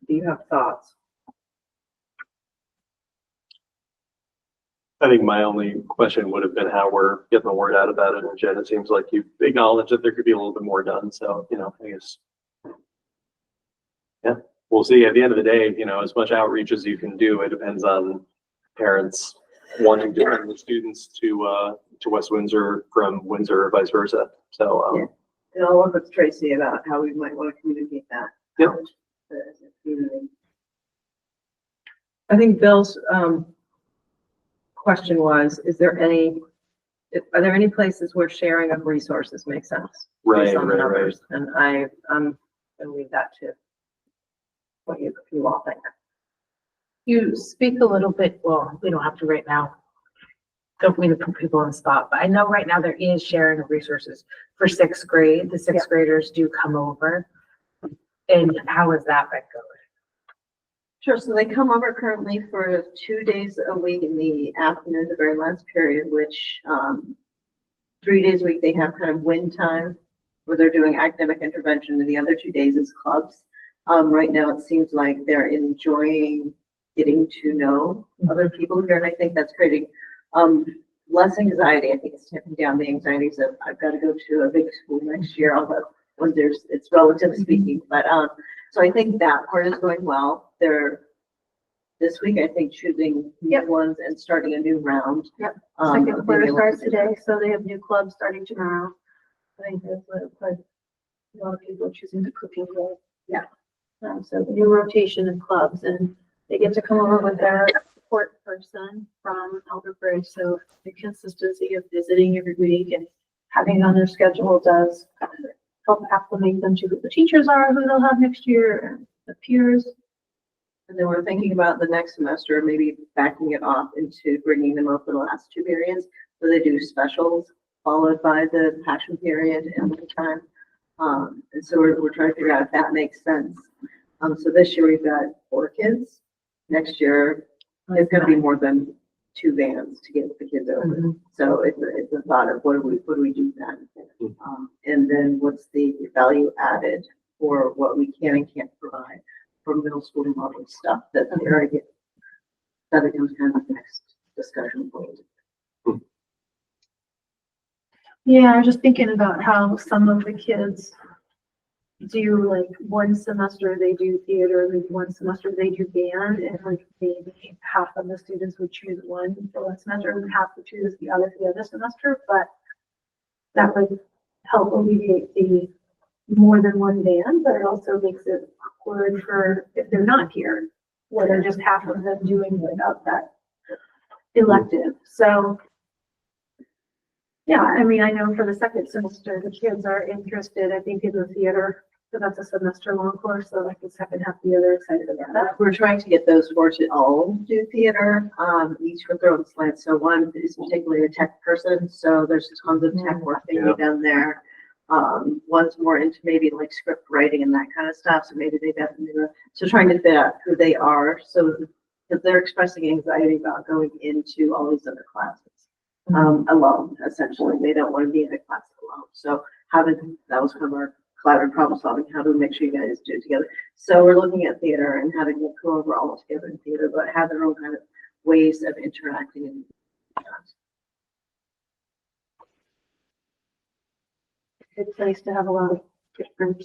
Do you have thoughts? I think my only question would have been how we're getting the word out about it. And Jen, it seems like you acknowledge that there could be a little bit more done. So, I guess, yeah, we'll see. At the end of the day, as much outreach as you can do, it depends on parents wanting to bring the students to West Windsor from Windsor or vice versa. So, Yeah. And I'll work with Tracy about how we might want to communicate that. Yep. out as a community. I think Bill's, question was, are there any places where sharing of resources makes sense? Right, based on the right, numbers? And I'm gonna leave that to what you all think. You speak a little bit, well, we don't have to right now. Don't mean to put people on the spot, but I know right now there is sharing of resources for 6th grade. The 6th graders do come over. And how is that been going? Sure, so they come over currently for 2 days a week in the afternoon, the very last period, which 3 days a week they have kind of win time where they're doing academic intervention, and the other 2 days is clubs. Right now it seems like they're enjoying getting to know other people here, and I think that's creating less anxiety. I think it's tamping down the anxieties of I've got to go to a big school next year, although when it's relatively speaking, but so I think that part is going well. They're this week, I think, choosing new ones and starting a new round. Yep. Being Second able quarter to starts do today, so they have new clubs starting tomorrow. I think that's what a lot of people are choosing the cooking role. Yeah. So the new rotation of clubs, and they get to come over with their support person from Elderbridge, so the consistency of visiting every week and having it on their schedule does help acclimate them to who the teachers are, who they'll have next year, and the peers. And then we're thinking about the next semester, maybe backing it off into bringing them up for the last 2 periods, where they do specials, followed by the passion period and the time. And so we're trying to figure out if that makes sense. So this year we've got 4 kids. Next year, it's gonna be more than 2 vans to get the kids over. So it's a thought of what do we do then? And then what's the value added for what we can and can't provide for middle school level stuff that they already get. That becomes kind of the next discussion point. Yeah, I was just thinking about how some of the kids do like one semester they do theater, maybe one semester they do band, and like maybe half of the students would choose one for one semester and half would choose the other semester, but that would help alleviate the more than one band, but it also makes it awkward for if they're not here, where they're just half of them doing without that elective. So yeah, I mean, I know for the second semester, the kids are interested, I think, in the theater So that's a semester long course, so like the second half of the year, they're excited about that. We're trying to get those four to all do theater, each with their own slant. So one is particularly a tech person, so there's tons of tech work being done there. One's more into maybe like script writing and that kind of stuff, so maybe they definitely do it. So trying to fit out who they are, so because they're expressing anxiety about going into all these other classes alone, essentially. They don't want to be in a class alone. So that was kind of our collaborative problem solving. How do we make sure you guys do it together? So we're looking at theater and how to get go over all together in theater, but have their own kind of ways of interacting. And It's nice to have a lot of different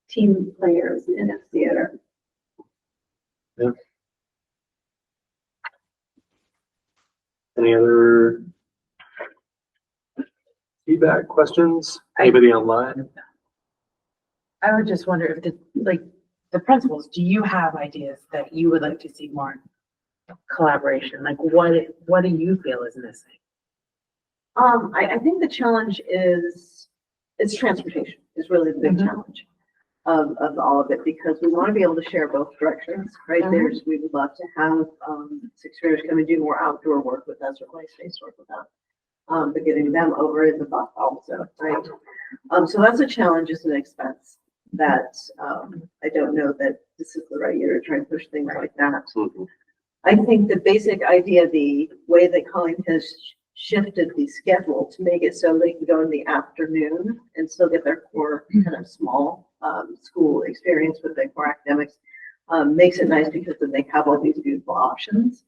team players in a theater. Any other feedback, questions? Anybody online? I would just wonder if the principals, do you have ideas that you would like to see more collaboration? Like what do you feel is missing? I think the challenge is transportation is really the big challenge of all of it, because we want to be able to share both directions, right? We would love to have sixth graders come and do more outdoor work with us or play space work with us. But getting them over is a bus also, right? So that's a challenge, is an expense that I don't know that this is the right year to try and push things like that. I think the basic idea, the way that Colleen has shifted the schedule to make it so they can go in the afternoon and still get their core kind of small school experience with their core academics, makes it nice, because then they have all these beautiful options,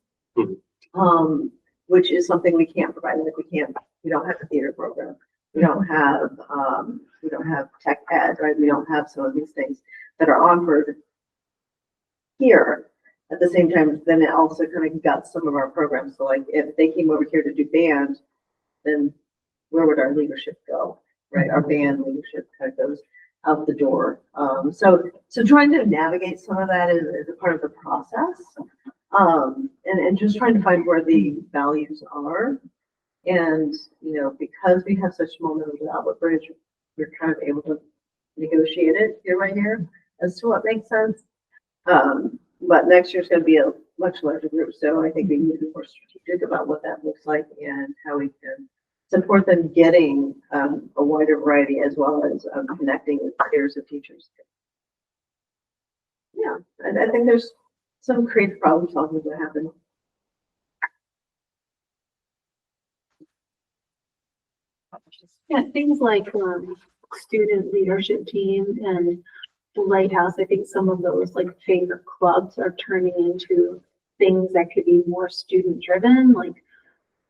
which is something we can't provide. Like we don't have a theater program. We don't have tech ed, right? We don't have some of these things that are offered here. At the same time, then it also kind of guts some of our programs. So like if they came over here to do band, then where would our leadership go, right? Our band leadership kind of goes out the door. So trying to navigate some of that is a part of the process. And just trying to find where the values are. And, because we have such momentum with Albert Bridge, we're kind of able to negotiate it year by year as to what makes sense. But next year's going to be a much larger group, so I think we need to be more strategic about what that looks like and how we can support them getting a wider variety, as well as connecting with peers of teachers. Yeah, and I think there's some creative problem solving that happen. Yeah, things like student leadership team and the Lighthouse. I think some of those like favorite clubs are turning into things that could be more student driven. Like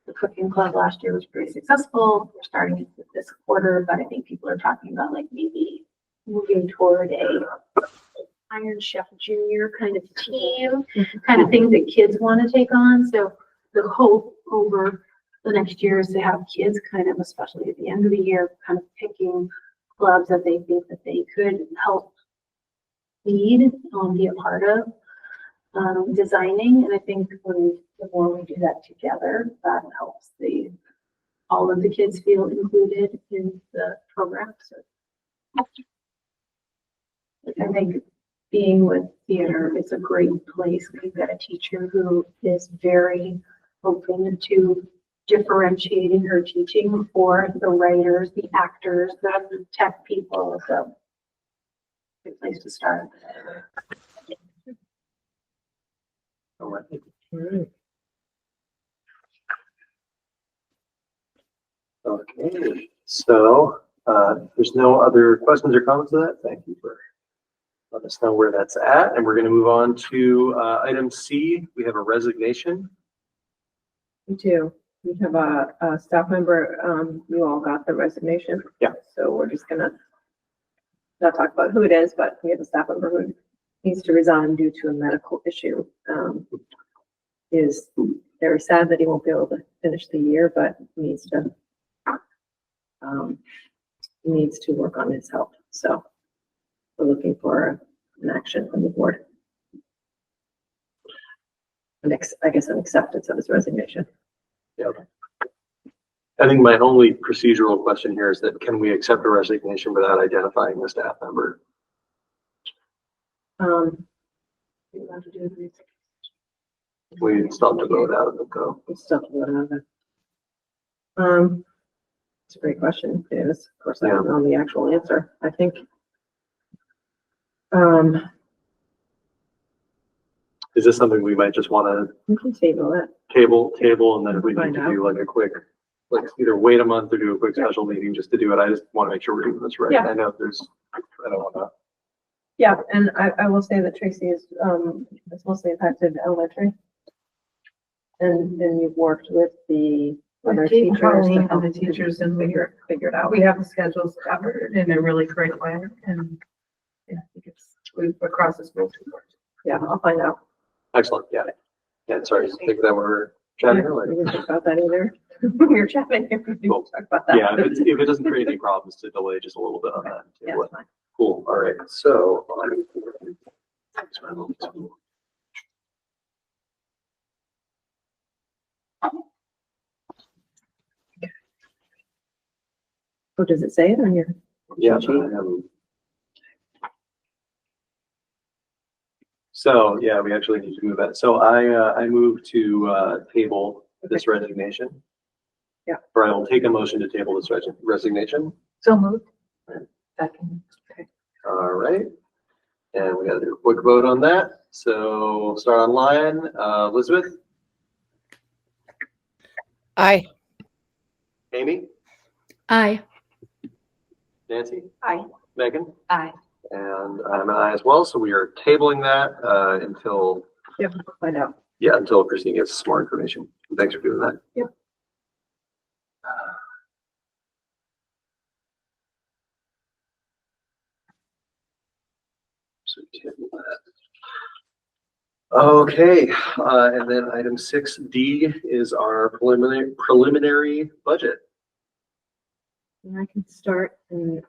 the cooking club last year was pretty successful. We're starting it this quarter, but I think people are talking about like maybe moving toward a Iron Chef Junior kind of team, kind of things that kids want to take on. So the hope over the next year is to have kids kind of, especially at the end of the year, kind of picking clubs that they think that they could help lead, be a part of, designing. And I think the more we do that together, that helps all of the kids feel included in the program. So I think being with theater is a great place. We've got a teacher who is very open to differentiating her teaching for the writers, the actors, the tech people. So good place to start. All right. Okay, so there's no other questions or comments to that. Thank you for letting us know where that's at. And we're going to move on to item C. We have a resignation. We do. We have a staff member, you all got the resignation. Yeah. So we're just gonna not talk about who it is, but we have a staff member who needs to resign due to a medical issue. Is very sad that he won't be able to finish the year, but needs to work on his health. So we're looking for an action from the board. I guess an acceptance of his resignation. Yeah. I think my only procedural question here is that can we accept a resignation without identifying the staff member? you want to do this? We still have to vote out of it though. It's still a little bit. It's a great question. It is, of course, I don't know the actual answer. I think. Is this something we might just want We can table it. to table, and then if we need Find to out. do like a quick, like either wait a month or do a quick special meeting just to do it. I just want to make sure we're doing this right. Yeah. I know there's, I don't want to. Yeah, and I will say that Tracy is mostly impacted elementary. And then you've worked with the other teachers. Harlene to and help the teachers and figure it out. we have the schedules covered in a really great way, and yeah, I think it's across the school. Yeah, I'll find out. Excellent, yeah. Yeah, sorry, I think that we're chatting We earlier. didn't talk about that either. We were chatting. We didn't Cool. talk about that. Yeah, if it doesn't create any problems to delay just a little bit on that. Yeah, it's fine. Cool, all right, so. Oh, does it say it on your? Yeah. sheet? So, yeah, we actually need to move that. So I move to table this resignation. Yeah. Or I will take a motion to table this resignation. So moved. Second. All right. And we gotta do a quick vote on that. So we'll start online. Elizabeth, Aye. Amy, Aye. Nancy, Aye. Megan, Aye. and I'm an aye as well. So we are tabling that until, Yep, we'll find out. yeah, until Christine gets some more information. Thanks for doing that. Yep. So table that. Okay, and then item 6D is our preliminary budget. And I can start and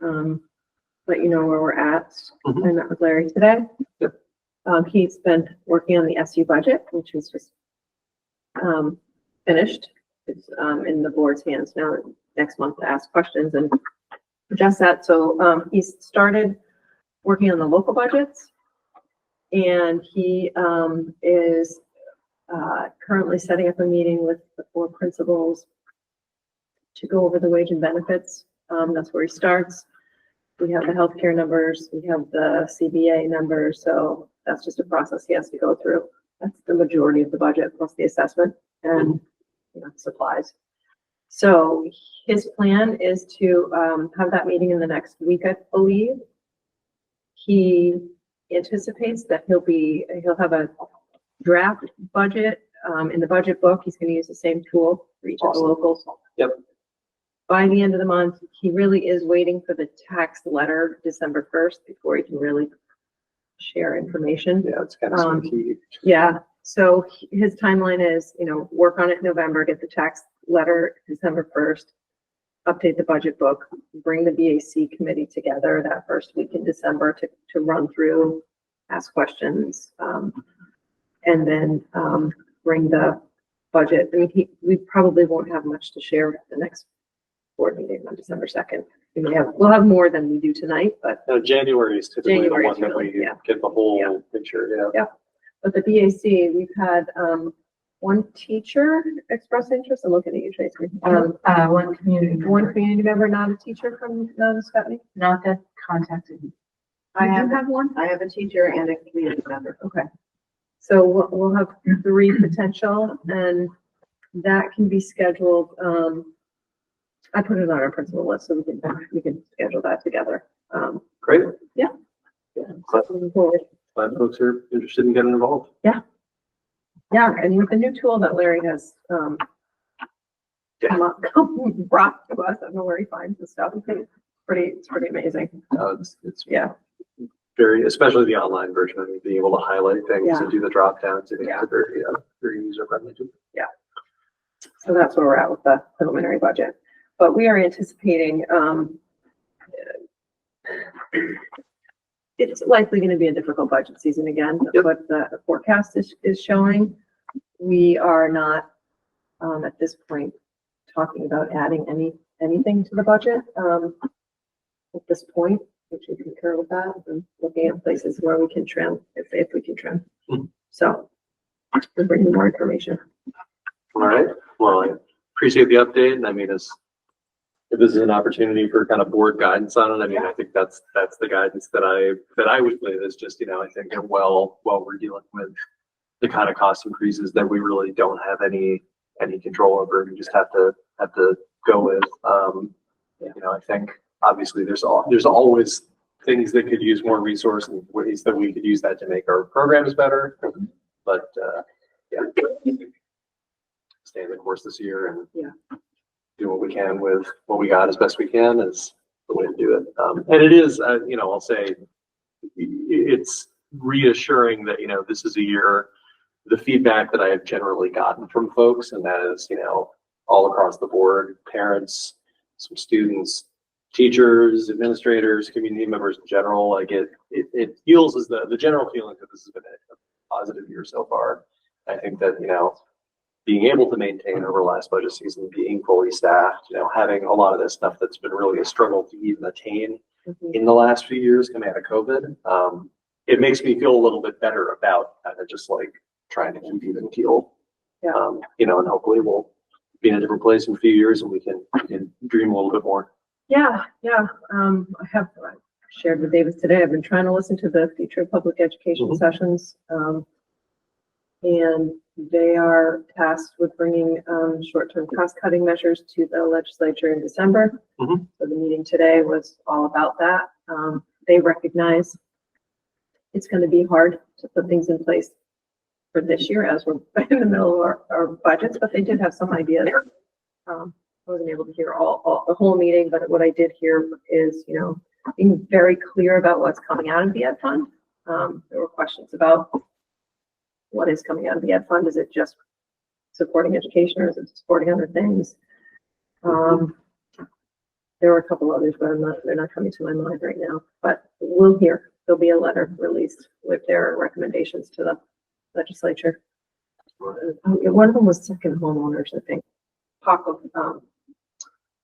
let you know where we're at. Mhm. I met with Larry today. Yep. He's been working on the SU budget, which was just finished. It's in the board's hands now next month to ask questions and adjust that. So he's started working on the local budgets. And he is currently setting up a meeting with the 4 principals to go over the wage and benefits. That's where he starts. We have the healthcare numbers, we have the CBA numbers, so that's just a process he has to go through. That's the majority of the budget plus the assessment and supplies. So his plan is to have that meeting in the next week, I believe. He anticipates that he'll have a draft budget in the budget book. He's going to use the same tool for each of the Awesome. locals. Yep. By the end of the month, he really is waiting for the tax letter December 1st before he can really share information. Yeah, it's kind of key. Yeah, so his timeline is, work on it in November, get the tax letter December 1st, update the budget book, bring the BAC committee together that first week in December to run through, ask questions, and then bring the budget. I mean, we probably won't have much to share at the next board meeting on December 2nd. We'll have more than we do tonight, but No, January is typically the January one is that really- we yeah. get the whole Yeah. picture, yeah. But the BAC, we've had one teacher express interest. I'm looking at you, Tracy. One community. One community member, not a teacher from Ascutney. Not that contacted me. I You have, have one? I have a teacher and a community member. Okay. So we'll have 3 potential and that can be scheduled. I put it on our principal list so we can schedule that together. Great. Yeah. Glad Moving forward. folks are interested in getting involved. Yeah, and with the new tool that Larry has brought to us, I don't know where he finds the stuff. It's pretty amazing. It's Yeah. very, especially the online version, I mean, being able to highlight things Yeah. and do the drop downs, I think Yeah. it's very user friendly too. So that's where we're at with the preliminary budget. But we are anticipating, it's likely going to be a difficult budget season again, Yep. what the forecast is showing. We are not, at this point, talking about adding anything to the budget, at this point, which we concur with that, and looking at places where we can trim, if we can trim. Mhm. So, we'll bring you more information. All right, well, I appreciate the update, and I mean, if this is an opportunity for kind of board guidance on it, I mean, I think that's the guidance that I would leave is just, you know, I think that while we're dealing with the kind of cost increases that we really don't have any control over, we just have to go with, you know, I think obviously there's always things that could use more resource and ways that we could use that to make our programs better. But, yeah, stay the course this year and do what we can with what we got as best we can is the way to do it. And it is, you know, I'll say it's reassuring that, you know, this is a year, the feedback that I have generally gotten from folks, and that is, you know, all across the board, parents, some students, teachers, administrators, community members in general, like it feels as the general feeling that this has been a positive year so far. I think that, you know, being able to maintain over last budget season, being fully staffed, you know, having a lot of this stuff that's been really a struggle to even attain in the last few years coming out of COVID, it makes me feel a little bit better about kind of just like trying to keep even keel. You know, and hopefully we'll be in a different place in a few years and we can dream a little bit more. Yeah. I have shared with Davis today. I've been trying to listen to the future of public education sessions. And they are tasked with bringing short-term cost-cutting measures to the legislature in December. So the meeting today was all about that. They recognize it's going to be hard to put things in place for this year as we're in the middle of our budgets, but they did have some ideas. I wasn't able to hear all the whole meeting, but what I did hear is, you know, being very clear about what's coming out of the ed fund. There were questions about what is coming out of the ed fund. Is it just supporting education or is it supporting other things? There were a couple others, but they're not coming to my mind right now, but we'll hear. There'll be a letter released with their recommendations to the legislature. One of them was second homeowners, I think. Talk of,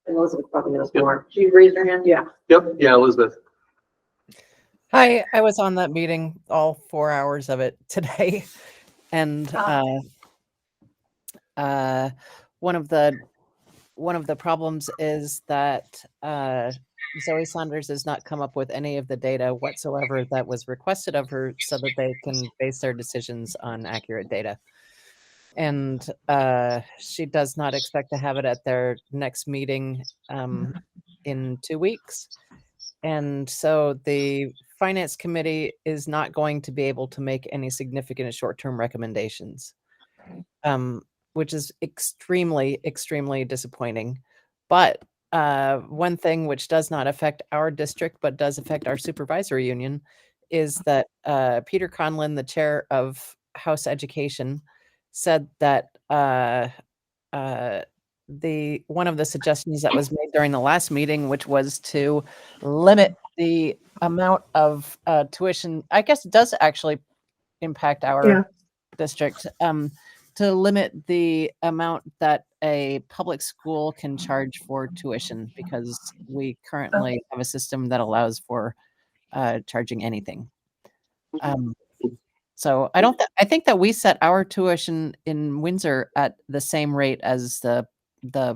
and Elizabeth probably knows more. She raised her hand. Yeah. Yep. Yeah, Elizabeth. Hi, I was on that meeting, all 4 hours of it today. And one of the problems is that Zoe Saunders has not come up with any of the data whatsoever that was requested of her so that they can base their decisions on accurate data. And she does not expect to have it at their next meeting in 2 weeks. And so the Finance Committee is not going to be able to make any significant short-term recommendations, which is extremely, extremely disappointing. But one thing which does not affect our district, but does affect our supervisory union, is that Peter Conlin, the chair of House Education, said that one of the suggestions that was made during the last meeting, which was to limit the amount of tuition, I guess it does actually impact our district, to limit the amount that a public school can charge for tuition, because we currently have a system that allows for charging anything. So I think that we set our tuition in Windsor at the same rate as the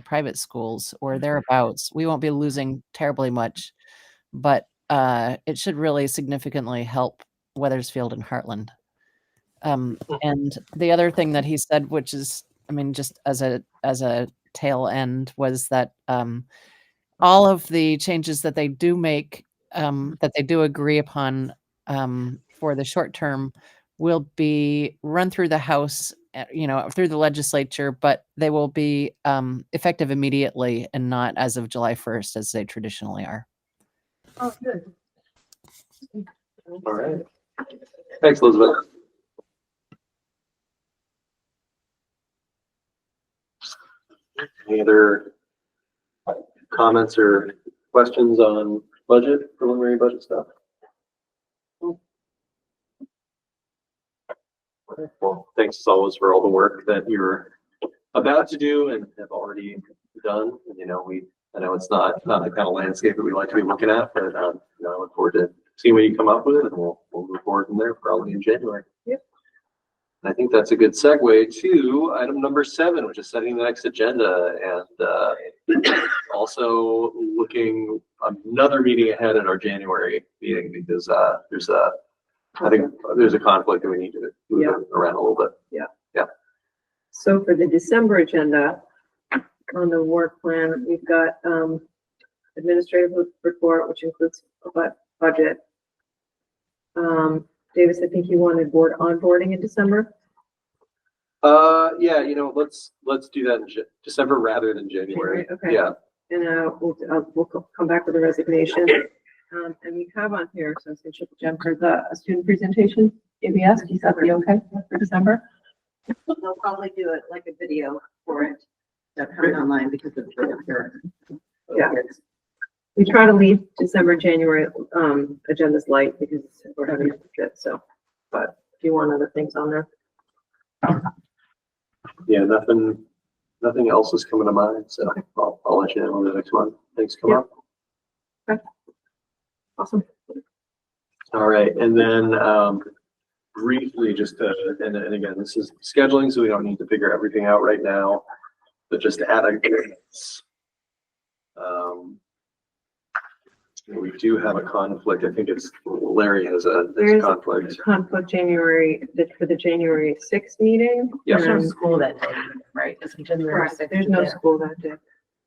private schools or thereabouts. We won't be losing terribly much, but it should really significantly help Wethersfield and Heartland. And the other thing that he said, which is, I mean, just as a tail end, was that all of the changes that they do make, that they do agree upon for the short term, will be run through the House, through the legislature, but they will be effective immediately and not as of July 1st, as they traditionally are. Oh, good. All right. Thanks, Elizabeth. Any other comments or questions on preliminary budget stuff? Well, thanks as always for all the work that you're about to do and have already done. And, you know, I know it's not the kind of landscape that we like to be looking at, but, you know, I look forward to seeing what you come up with, and we'll move forward from there probably in January. Yep. And I think that's a good segue to item number 7, which is setting the next agenda, and also looking another meeting ahead at our January meeting, because I think there's a conflict that we need to move it around a little bit. So for the December agenda, on the work plan, we've got administrative report, which includes a budget. Davis, I think you wanted board onboarding in December. Yeah, you know, let's do that in December rather than January. Okay. Yeah. And we'll come back with a resignation. And we have on here, so since Jen for the student presentation, ABS, is that be okay for December? They'll probably do it like a video for it, that comes online because it's for Yeah. We try to leave December, January, agendas light because we're having a fit, so, but if you want other things on there. Yeah, nothing else is coming to mind, so I'll let you know when the next one. Things come up. Awesome. All right, and then briefly, just and again, this is scheduling, so we don't need to figure everything out right now, but just to add a we do have a conflict. I think it's Larry has a conflict. Conflict for the January 6th meeting. Yeah. There's no school that day, right? It's January Correct. 6th. There's no school that day.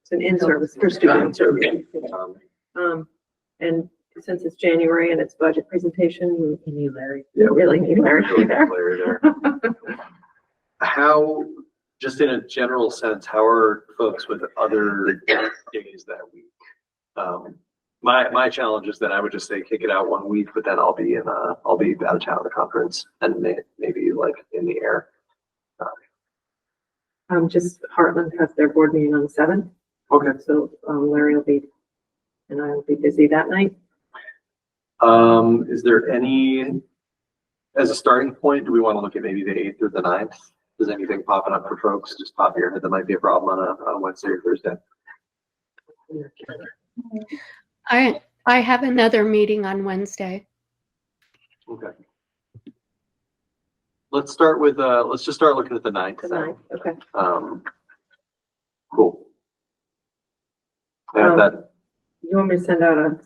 It's an in-service for students. And since it's January and it's budget presentation, You need Larry. we really need Larry to be there. Larry there. How, just in a general sense, how are folks with other days that week? My challenge is that I would just say kick it out 1 week, but then I'll be out of town at a conference and maybe like in the air. Just Heartland has their board meeting on the 7th. Okay. So Larry will be, and I will be busy that night. Is there any, as a starting point, do we want to look at maybe the 8th or the 9th? Is anything popping up for folks? Just pop your head. That might be a problem on a Wednesday or Thursday. I have another meeting on Wednesday. Okay. Let's start with, let's just start looking at the 9th. The 9th, okay. Cool. I have that. You want me to send out a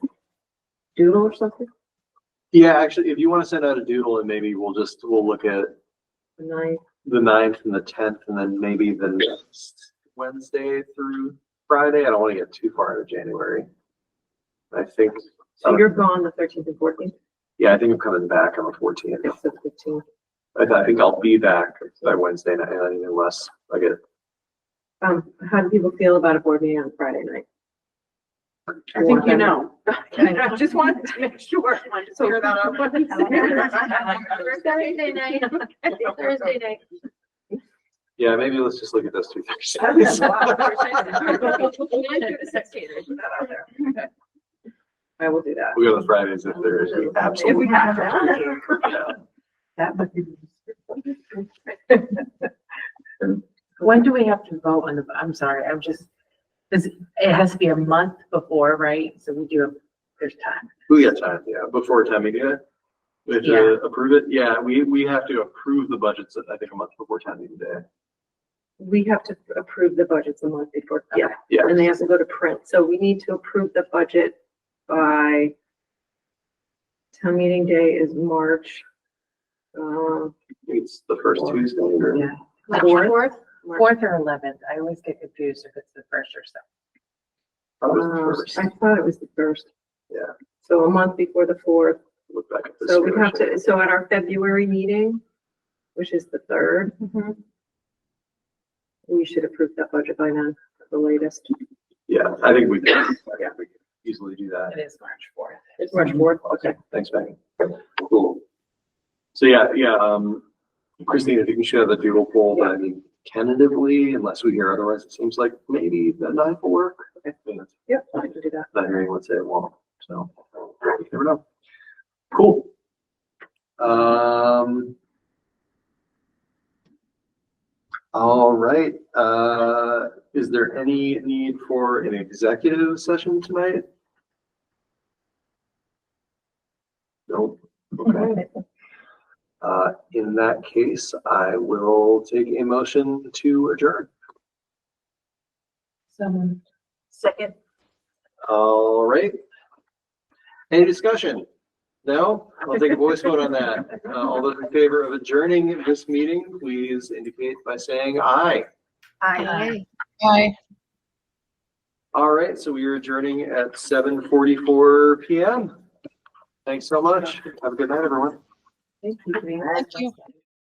doodle or something? Yeah, actually, if you want to send out a doodle, and maybe we'll look at The 9th. the 9th and the 10th, and then maybe the next Wednesday through Friday. I don't want to get too far into January. I think. So you're gone the 13th and 14th? Yeah, I think I'm coming back on the 14th. It's the 15th. I think I'll be back by Wednesday night, unless I get. How do people feel about a board meeting on Friday night? I think you know. I just wanted to make sure. I just figure that out. Thursday night. Thursday night. Yeah, maybe let's just look at those 2 Thursdays. I will do that. We go to Fridays if there is absolutely. If we have to. Yeah. That would be. When do we have to vote on I'm sorry, it has to be a month before, right? So there's time. We got time, yeah, before time meeting. We have to approve it. Yeah, we have to approve the budgets, I think, a month before time meeting day. We have to approve the budgets a month before, yeah, Yeah. and they have to go to print. So we need to approve the budget by town meeting day is March. It's the first Tuesday. Or, Yeah. Fourth? 4th or 11th. I always get confused if it's the 1st or 2nd. probably the first. I thought it was the 1st. Yeah. So a month before the 4th. Look back at this. So we have to, so at our February meeting, which is the 3rd, we should approve that budget by then, at the latest. Yeah, I think we can easily do that. It is March 4th. It's March 4th, okay. Thanks, Becky. Cool. So Christine, if you can share the doodle poll, but I mean, tentatively, unless we hear otherwise, it seems like maybe the 9th will work. Okay. Yep, I can do that. Not hearing anyone say it won't, so you never know. Cool. All right. Is there any need for an executive session tonight? Nope. Okay. In that case, I will take a motion to adjourn. Someone. Second. All right. Any discussion? No? I'll take a voice vote on that. All those in favor of adjourning this meeting, please indicate by saying aye. Aye. Bye. All right, so we are adjourning at 7:44 PM. Thanks so much. Have a good night, everyone. Thank you. Thank you.